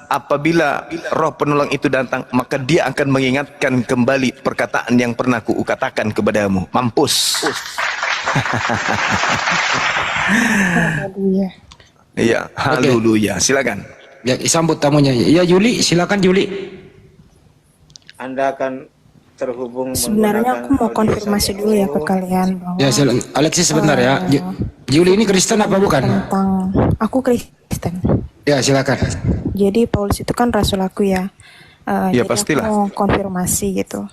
apabila roh penolong itu datang, maka dia akan mengingatkan kembali perkataan yang pernah kukatakan kepadamu. Mampus. Iya, haleluya. Silakan. Ya, sambut tamunya. Ya Juli, silakan Juli. Anda akan terhubung. Sebenarnya aku mau konfirmasi dulu ya ke kalian bahwa Ya, Alexis sebentar ya. Juli ini Kristen apa bukan? tentang aku Kristen. Ya, silakan. Jadi Paulus itu kan rasul aku ya. Ya, Jadi pastilah. aku mau konfirmasi gitu.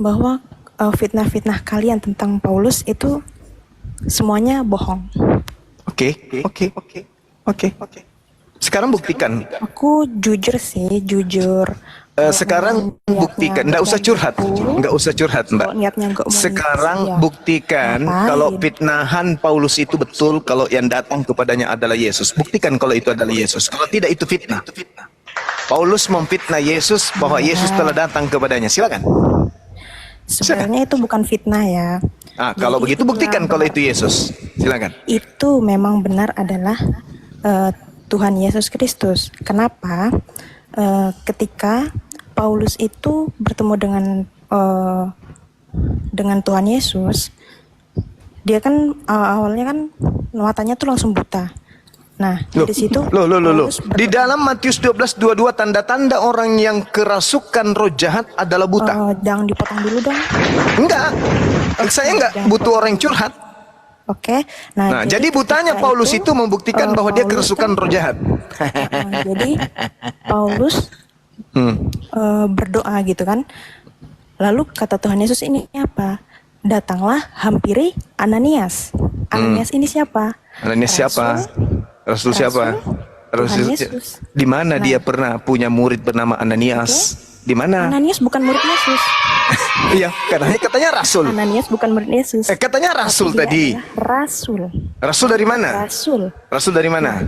Bahwa fitnah-fitnah kalian tentang Paulus itu semuanya bohong. Oke. Sekarang buktikan. Aku jujur sih, jujur. Sekarang buktikan, nggak usah curhat, nggak usah curhat, Mbak. Niatnya nggak mau Sekarang ya. buktikan kalau fitnahan Paulus itu betul, kalau yang datang kepadanya adalah Yesus. Buktikan kalau itu adalah Yesus. Kalau tidak, itu fitnah. Paulus memfitnah Yesus bahwa Yesus telah datang kepadanya. Silakan. Sebenarnya itu bukan fitnah ya. Kalau Jadi begitu buktikan yang kalau itu Yesus. Silakan. Itu memang benar adalah Tuhan Yesus Kristus. Kenapa? Ketika Paulus itu bertemu dengan Tuhan Yesus, dia kan awalnya kan matanya tuh langsung buta. Nah, di situ Paulus Di dalam Matius 12:22 tanda-tanda orang yang kerasukan roh jahat adalah buta. Jangan dipotong dulu dong. Enggak. Saya enggak butuh orang yang curhat. Oke. Nah, jadi butanya ketika Paulus itu membuktikan bahwa dia kerasukan roh jahat. Jadi Paulus berdoa gitu kan. Lalu kata Tuhan Yesus ini apa? Datanglah hampiri Ananias. Ananias ini siapa? Ananias siapa? Rasul siapa? Tuhan Yesus. Di mana dia pernah punya murid bernama Ananias? Di mana? Ananias bukan murid Yesus. Iya, katanya rasul. Ananias bukan murid Yesus. Katanya rasul Tapi dia tadi. adalah Rasul. Rasul dari mana? Rasul. Rasul dari mana?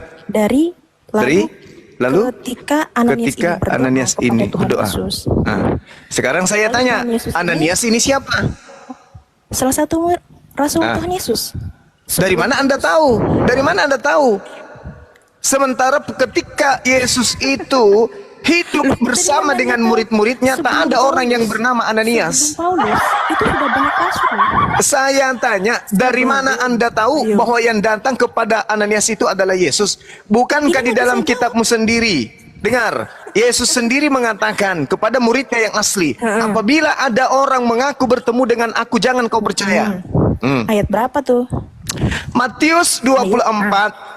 Lalu ketika Ananias ini berdoa kepada Tuhan berdoa. Yesus. Nah, sekarang saya tanya, Tuhan Yesus Ananias ini siapa? Salah satu Rasul Tuhan Yesus. Dari mana Anda tahu? Dari mana Anda tahu? Sementara ketika Yesus itu hidup bersama dengan murid-muridnya, tak ada orang yang bernama Ananias. Paulus itu sudah banyak rasul. Saya tanya, dari mana Anda tahu bahwa yang datang kepada Ananias itu adalah Yesus? Bukankah di dalam kitabmu sendiri? Dengar, Yesus sendiri mengatakan kepada muridnya yang asli, apabila ada orang mengaku bertemu dengan aku, jangan kau percaya. Ayat berapa tuh? Matius 24.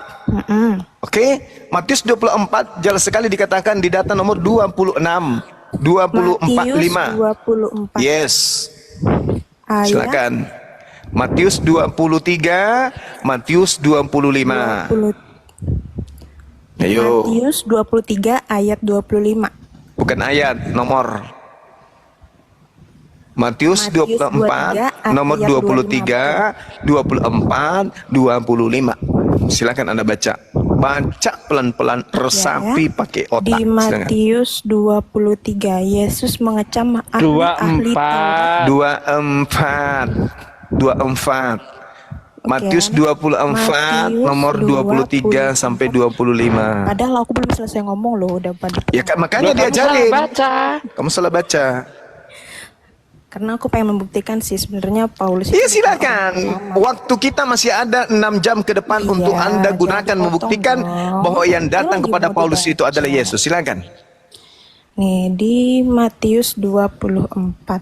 Oke, Matius 24 jelas sekali dikatakan di data nomor 26, 24:5. 24. Yes. Ayat. Silakan. Matius 23, Matius 25. Ayo. Matius 23 ayat 25. Bukan ayat, nomor. Matius 24 nomor 23, 24, 25. Silakan Anda baca. Baca pelan-pelan, resapi pakai otak. Di Matius 23 Yesus mengecam ahli Taurat. 24. Matius 24 nomor 23 sampai 25. Padahal aku belum selesai ngomong loh, udah pada. Ya kan makanya diajarin. Baca. Kamu salah baca. Karena aku pengen membuktikan sih sebenarnya Paulus. Iya silakan. Waktu kita masih ada 6 jam ke depan untuk Anda gunakan membuktikan bahwa yang datang kepada Paulus itu adalah Yesus. Silakan. Nih di Matius 24.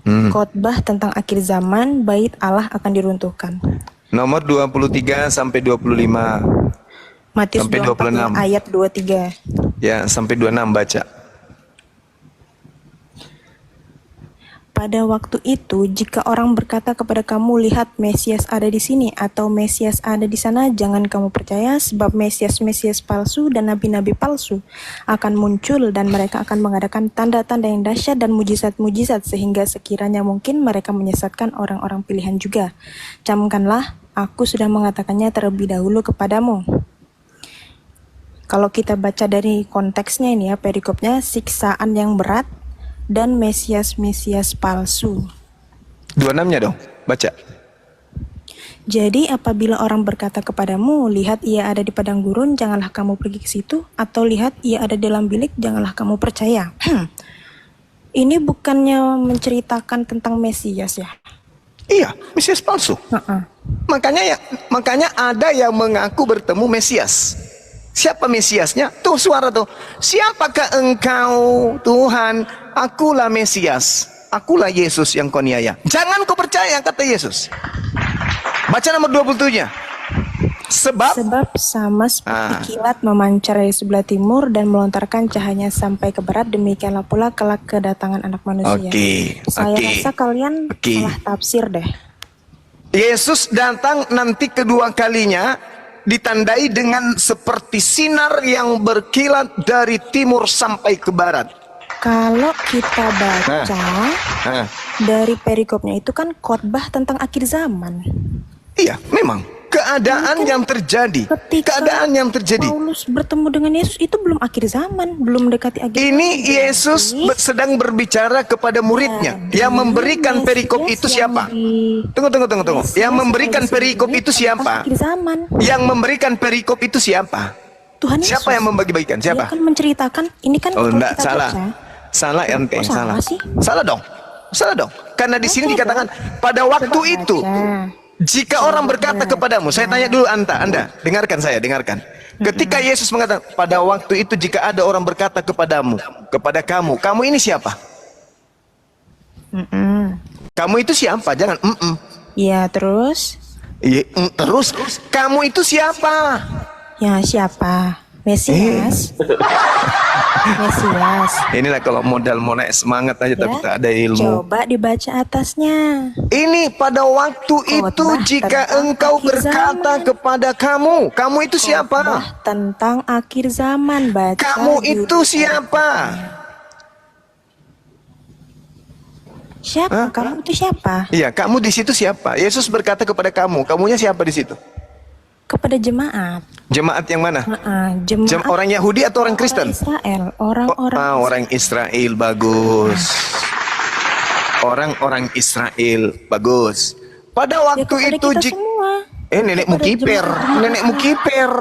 Khotbah tentang akhir zaman, bait Allah akan diruntuhkan. Nomor 23 sampai 25. Matius sampai 24 ayat 23. Ya, sampai 26 baca. pada waktu itu jika orang berkata kepada kamu, lihat Mesias ada di sini atau Mesias ada di sana, jangan kamu percaya, sebab Mesias-Mesias palsu dan nabi-nabi palsu akan muncul dan mereka akan mengadakan tanda-tanda yang dahsyat dan mujizat-mujizat sehingga sekiranya mungkin mereka menyesatkan orang-orang pilihan juga. Camkanlah, aku sudah mengatakannya terlebih dahulu kepadamu. Kalau kita baca dari konteksnya ini ya, perikopnya siksaan yang berat dan Mesias-Mesias palsu. 26-nya dong, baca. Jadi apabila orang berkata kepadamu, lihat ia ada di padang gurun, janganlah kamu pergi ke situ, atau lihat ia ada di dalam bilik, janganlah kamu percaya. Ini bukannya menceritakan tentang Mesias ya? Iya, Mesias palsu. Makanya ada yang mengaku bertemu Mesias. Siapa Mesiasnya? Tuh suara tuh. Siapakah engkau, Tuhan? Akulah Mesias. Akulah Yesus yang kau niaya. Jangan kau percaya, kata Yesus. Baca nomor 27-nya. Sebab sama seperti kilat memancar dari sebelah timur dan melontarkan cahayanya sampai ke barat, demikianlah pula kelak kedatangan Anak Manusia. Saya rasa kalian salah tafsir deh. Yesus datang nanti kedua kalinya ditandai dengan seperti sinar yang berkilat dari timur sampai ke barat. Kalau kita baca dari perikopnya itu kan khotbah tentang akhir zaman. Iya, memang keadaan yang terjadi. Keadaan yang terjadi. Paulus bertemu dengan Yesus itu belum akhir zaman, belum mendekati akhir zaman. Ini Yesus sedang berbicara kepada muridnya. Yang memberikan perikop itu siapa? Tunggu. Yang memberikan perikop itu siapa? Yang memberikan perikop itu siapa? Tuhan Yesus. Siapa yang membagi-bagikan? Siapa? Dia kan menceritakan, ini kan Oh, kalau enggak, kita salah. baca, Salah ente, salah. sih? Salah dong. Karena di sini dikatakan pada waktu itu jika orang berkata kepadamu, saya tanya dulu Anda, dengarkan saya, dengarkan. Ketika Yesus mengatakan pada waktu itu jika ada orang berkata kepadamu, kepada kamu ini siapa? Kamu itu siapa? Jangan Ya, terus? Terus kamu itu siapa? Ya, siapa? Mesias. Mesias. Inilah kalau modal mau naik semangat aja tapi tak ada ilmu. Coba dibaca atasnya. Ini pada waktu itu jika engkau berkata kepada kamu itu siapa? Tentang akhir zaman, baca. Kamu itu siapa? Siapa? Kamu itu siapa? Iya, kamu di situ siapa? Yesus berkata kepada kamunya siapa di situ? Kepada jemaat. Jemaat yang mana? Jemaat orang Yahudi atau orang Kristen? Israel, orang-orang orang Israel, bagus. Orang-orang Israel, bagus. Pada waktu itu nenekmu kiper,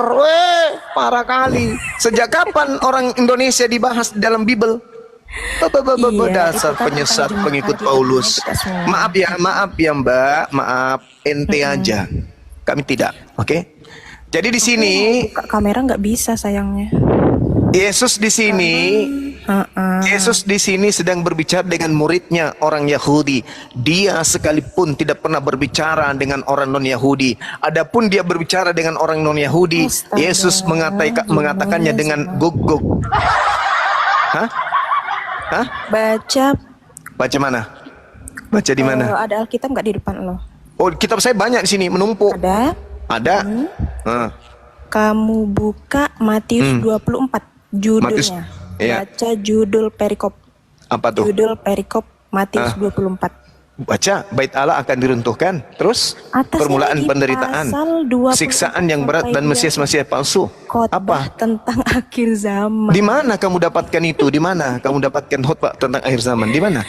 parah kali. Sejak kapan orang Indonesia dibahas dalam Bible? Dasar penyesat pengikut Paulus. Maaf ya Mbak, maaf ente aja. Kami tidak, oke? Jadi di sini kamera nggak bisa sayangnya. Yesus di sini sedang berbicara dengan muridnya orang Yahudi. Dia sekalipun tidak pernah berbicara dengan orang non-Yahudi. Adapun dia berbicara dengan orang non-Yahudi, Yesus mengatakannya dengan gug-gug. Baca mana? Baca di mana? Ada Alkitab nggak di depan lo? Oh, kitab saya banyak di sini menumpuk. Ada. Kamu buka Matius 24 judulnya. Baca judul perikop. Apa tuh? Judul perikop Matius 24. Baca, bait Allah akan diruntuhkan. Terus permulaan penderitaan, siksaan yang berat dan Mesias palsu. Apa? Tentang akhir zaman. Di mana kamu dapatkan itu? Di mana kamu dapatkan khotbah tentang akhir zaman? Di mana?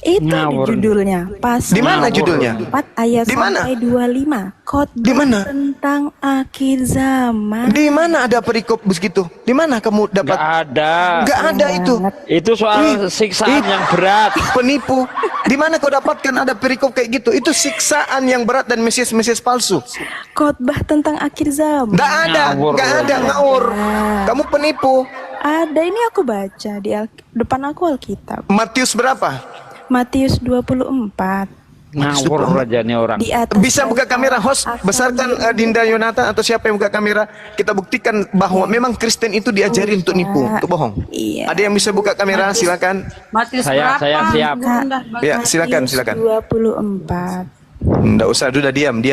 Itu judulnya. Pasal di mana judulnya? 4 ayat sampai 25. Khotbah tentang akhir zaman. Di mana ada perikop begitu? Di mana kamu dapat? Gak ada itu. Itu soal siksaan yang berat. Penipu. Di mana kau dapatkan ada perikop kayak gitu? Itu siksaan yang berat dan Mesias palsu. Khotbah tentang akhir zaman. Gak ada ngawur. Kamu penipu. Ada, ini aku baca di depan aku Alkitab. Matius berapa? Matius 24. Ngawur aja nih orang. Di atas Bisa buka kamera host, besarkan Dinda Yonata atau siapa yang buka kamera, kita buktikan bahwa memang Kristen itu diajari untuk nipu, untuk bohong. Iya. Ada yang bisa buka kamera, silakan. Matius Saya siap. Ya, silakan. 24. Enggak usah, udah diam.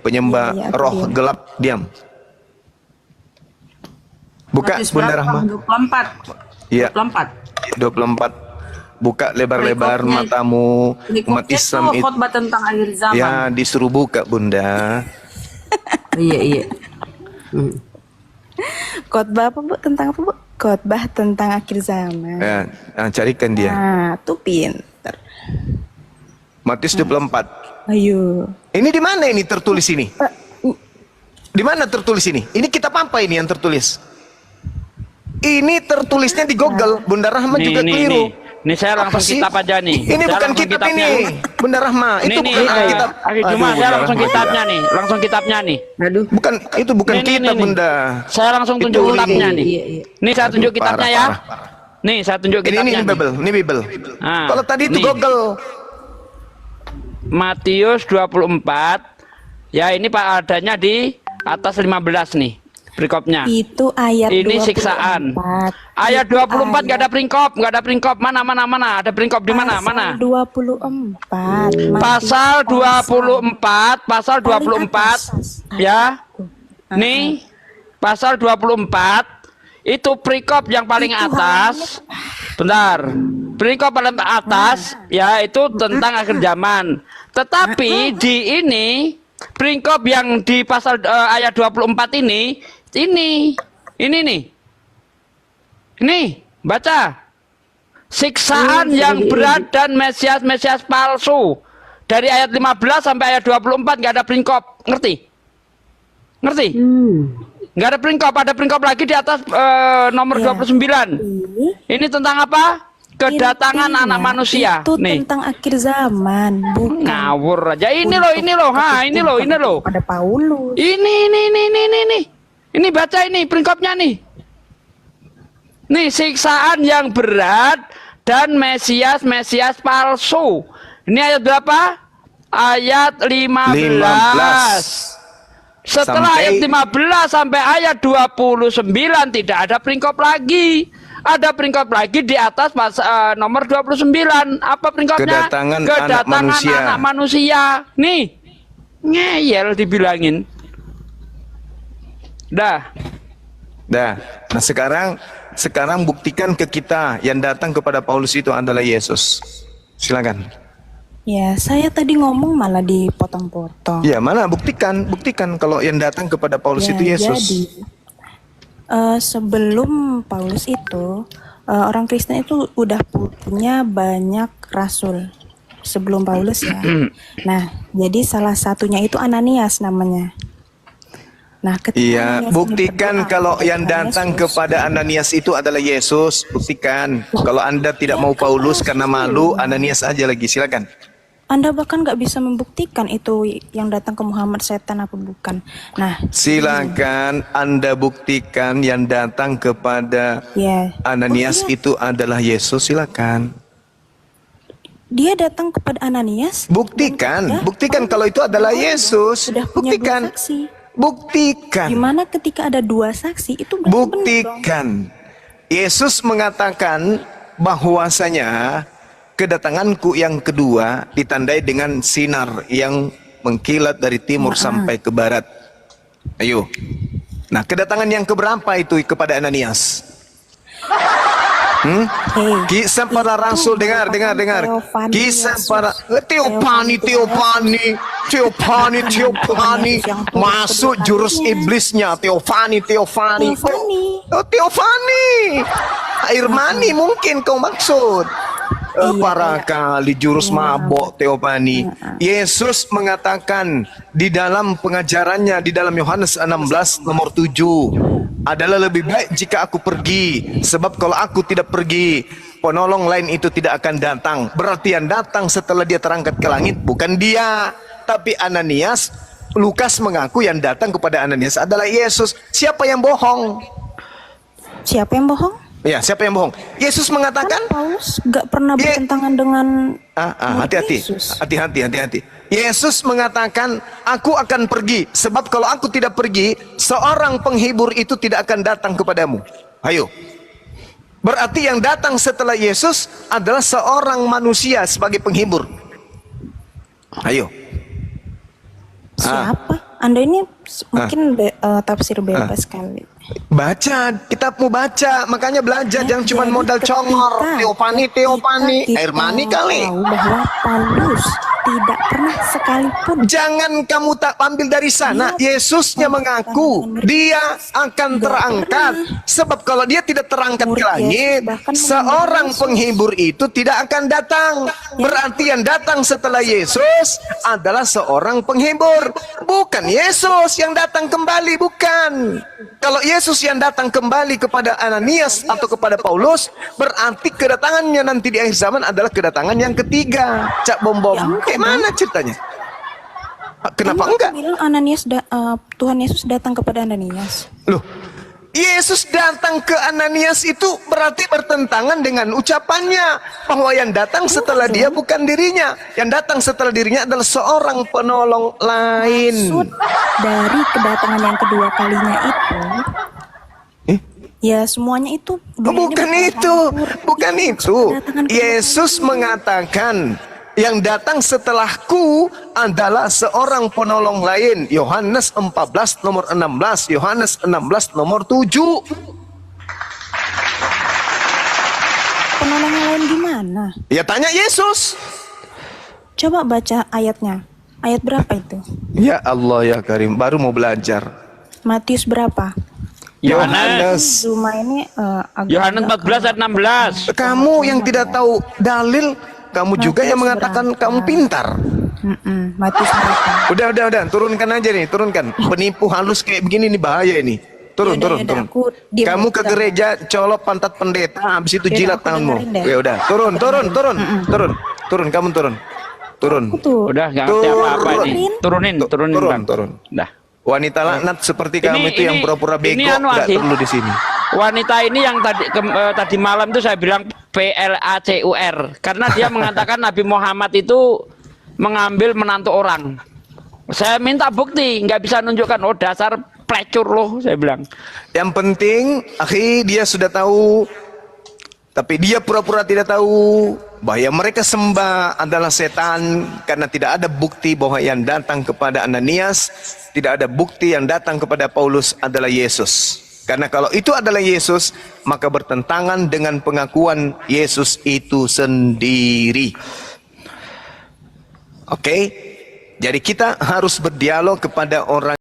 Penyembah Iya, aku roh diam. gelap, diam. Buka Matius Bunda berapa? Rahma. 24. Iya. 24. 24. Buka lebar-lebar Berikutnya- matamu. Umat Berikutnya Islam tuh itu khotbah tentang akhir zaman. ya disuruh buka Bunda. Iya. Khotbah apa, Bu? Tentang apa, Bu? Khotbah tentang akhir zaman. Ya, carikan dia. Nah, tuh pinter. Matius 24. Ayo. Ini di mana ini tertulis ini? Di mana tertulis ini? Ini kitab apa ini yang tertulis? Ini tertulisnya di Google. Bunda Rahma juga keliru. Nih saya langsung Apa sih? kitab aja nih. Ini Saya bukan langsung kitab kitabnya. ini. Bunda Rahma, itu Nih, bukan kitab. Akhir Jumat saya Bunda langsung Rahma. kitabnya nih. Langsung kitabnya nih. Aduh. Bukan, itu bukan Nih. kitab Bunda. Saya langsung tunjuk Itu kitabnya link. nih. Iya. Nih saya tunjuk Aduh, kitabnya parah. ya. Nih saya tunjuk Ini kitabnya. nih. Bible, ini Bible. Ah, Kalau tadi itu nih. Google. Matius 24. Ya ini Pak adanya di atas 15 nih. Perikopnya. Itu ayat Ini 24. siksaan. Ayat 24 nggak ada peringkop, Mana? Ada peringkop di mana? Pasal 24. Pasal 24, pasal 24 ya. Nih, pasal 24 itu perikop yang paling atas. Bentar. Perikop paling atas ya itu tentang akhir zaman. Tetapi di ini perikop yang di pasal ayat 24 ini nih. Ini baca. Siksaan yang berat dan Mesias palsu. Dari ayat 15 sampai ayat 24 nggak ada peringkop. Ngerti? Nggak ada peringkop. Ada peringkop lagi di atas nomor 29. Ini tentang apa? Kedatangan Intinya, anak manusia. Itu Nih. tentang akhir zaman, bukan. Ngawur aja. Ini loh. Pada Paulus. Ini baca ini peringkopnya nih. Nih siksaan yang berat dan Mesias palsu. Ini ayat berapa? Ayat 15. Setelah Sampai- ayat 15 sampai ayat 29 tidak ada peringkop lagi. Ada peringkop lagi di atas nomor 29. Apa peringkopnya? Kedatangan anak manusia. Nih. Ngeyel dibilangin. Dah. Nah sekarang buktikan ke kita yang datang kepada Paulus itu adalah Yesus. Silakan. Ya, saya tadi ngomong malah dipotong-potong. Ya, mana buktikan kalau yang datang kepada Paulus Ya, itu Yesus. Jadi, sebelum Paulus itu, orang Kristen itu udah punya banyak rasul sebelum Paulus ya. Nah, jadi salah satunya itu Ananias namanya. Nah, ketika Iya, Ananias ini buktikan berdoa kalau kepada yang Tuhan datang Yesus, kepada Ananias itu adalah Yesus. Buktikan. Kalau Anda tidak mau Paulus karena malu, Ananias aja lagi. Silakan. Anda bahkan nggak bisa membuktikan itu yang datang ke Muhammad setan apa bukan. Nah, Silakan Anda buktikan yang datang kepada ya, Ananias itu adalah Yesus. Silakan. dia datang kepada Ananias. Buktikan kalau itu adalah Yesus. Sudah punya Buktikan. dua saksi. Buktikan. Gimana ketika ada dua saksi itu berarti benar dong. Buktikan. Yesus mengatakan bahwasanya kedatanganku yang kedua ditandai dengan sinar yang mengkilat dari timur sampai ke barat. Ayo. Nah, kedatangan yang keberapa itu kepada Ananias? Kisah para rasul, dengar. Kisah para Teofani. Masuk jurus iblisnya Teofani. Oh, Teofani. Air mani mungkin kau maksud. Para kali jurus mabok Teofani. Yesus mengatakan di dalam pengajarannya di dalam Yohanes 16 nomor 7 adalah lebih baik jika aku pergi, sebab kalau aku tidak pergi penolong lain itu tidak akan datang. Berarti yang datang setelah dia terangkat ke langit bukan dia, tapi Ananias. Lukas mengaku yang datang kepada Ananias adalah Yesus. Siapa yang bohong? Siapa yang bohong? Ya, siapa yang bohong? Yesus mengatakan, Paulus gak pernah bertentangan dengan hati-hati, Yesus. hati-hati. Yesus mengatakan, aku akan pergi, sebab kalau aku tidak pergi, seorang penghibur itu tidak akan datang kepadamu. Ayo. Berarti yang datang setelah Yesus adalah seorang manusia sebagai penghibur. Ayo. Siapa? Anda ini mungkin tafsir bebas kali. Baca, kitabmu baca, makanya belajar, jangan cuma modal congor, teopani, air mani kali. Tahu bahwa Paulus tidak pernah sekalipun. Jangan kamu tak ambil dari sana. Yesusnya mengaku dia akan terangkat. Sebab kalau dia tidak terangkat ke langit, seorang penghibur itu tidak akan datang. Berarti yang datang setelah Yesus adalah seorang penghibur, bukan Yesus yang datang kembali, bukan. Kalau Yesus yang datang kembali kepada Ananias atau kepada Paulus, berarti kedatangannya nanti di akhir zaman adalah kedatangan yang ketiga. Cak bom-bom. Mana ceritanya? Kenapa enggak? Bilang Tuhan Yesus datang kepada Ananias. Loh, Yesus datang ke Ananias itu berarti bertentangan dengan ucapannya bahwa yang datang setelah dia bukan dirinya. Yang datang setelah dirinya adalah seorang penolong lain. Maksud dari kedatangan yang kedua kalinya itu, ya semuanya itu. Bukan itu. Yesus mengatakan, yang datang setelahku adalah seorang penolong lain. Yohanes 14 nomor 16, Yohanes 16 nomor 7. Penolong lain gimana? Ya tanya Yesus. Coba baca ayatnya. Ayat berapa itu? Ya Allah ya Karim, baru mau belajar. Matius berapa? Yohanes. Zuma ini Yohanes 14 ayat 16. Kamu yang tidak tahu dalil, kamu juga yang mengatakan kamu pintar. Matius berapa? Udah, turunkan aja nih, turunkan. Penipu halus kayak begini nih bahaya ini. Turun. Kamu ke gereja colok pantat pendeta, habis itu jilat tanganmu. Ya udah, turun, kamu turun. Udah nggak ngerti apa-apa ini. Turunin, Bang. Dah. Wanita laknat seperti kamu itu yang pura-pura bego, nggak perlu di sini. Wanita ini yang tadi malam itu saya bilang PLACUR karena dia mengatakan Nabi Muhammad itu mengambil menantu orang. Saya minta bukti, nggak bisa nunjukkan. Oh dasar pelecur loh, saya bilang. Yang penting, dia sudah tahu, tapi dia pura-pura tidak tahu bahwa mereka sembah adalah setan karena tidak ada bukti bahwa yang datang kepada Ananias, tidak ada bukti yang datang kepada Paulus adalah Yesus. Karena kalau itu adalah Yesus, maka bertentangan dengan pengakuan Yesus itu sendiri. Oke? Jadi kita harus berdialog kepada orang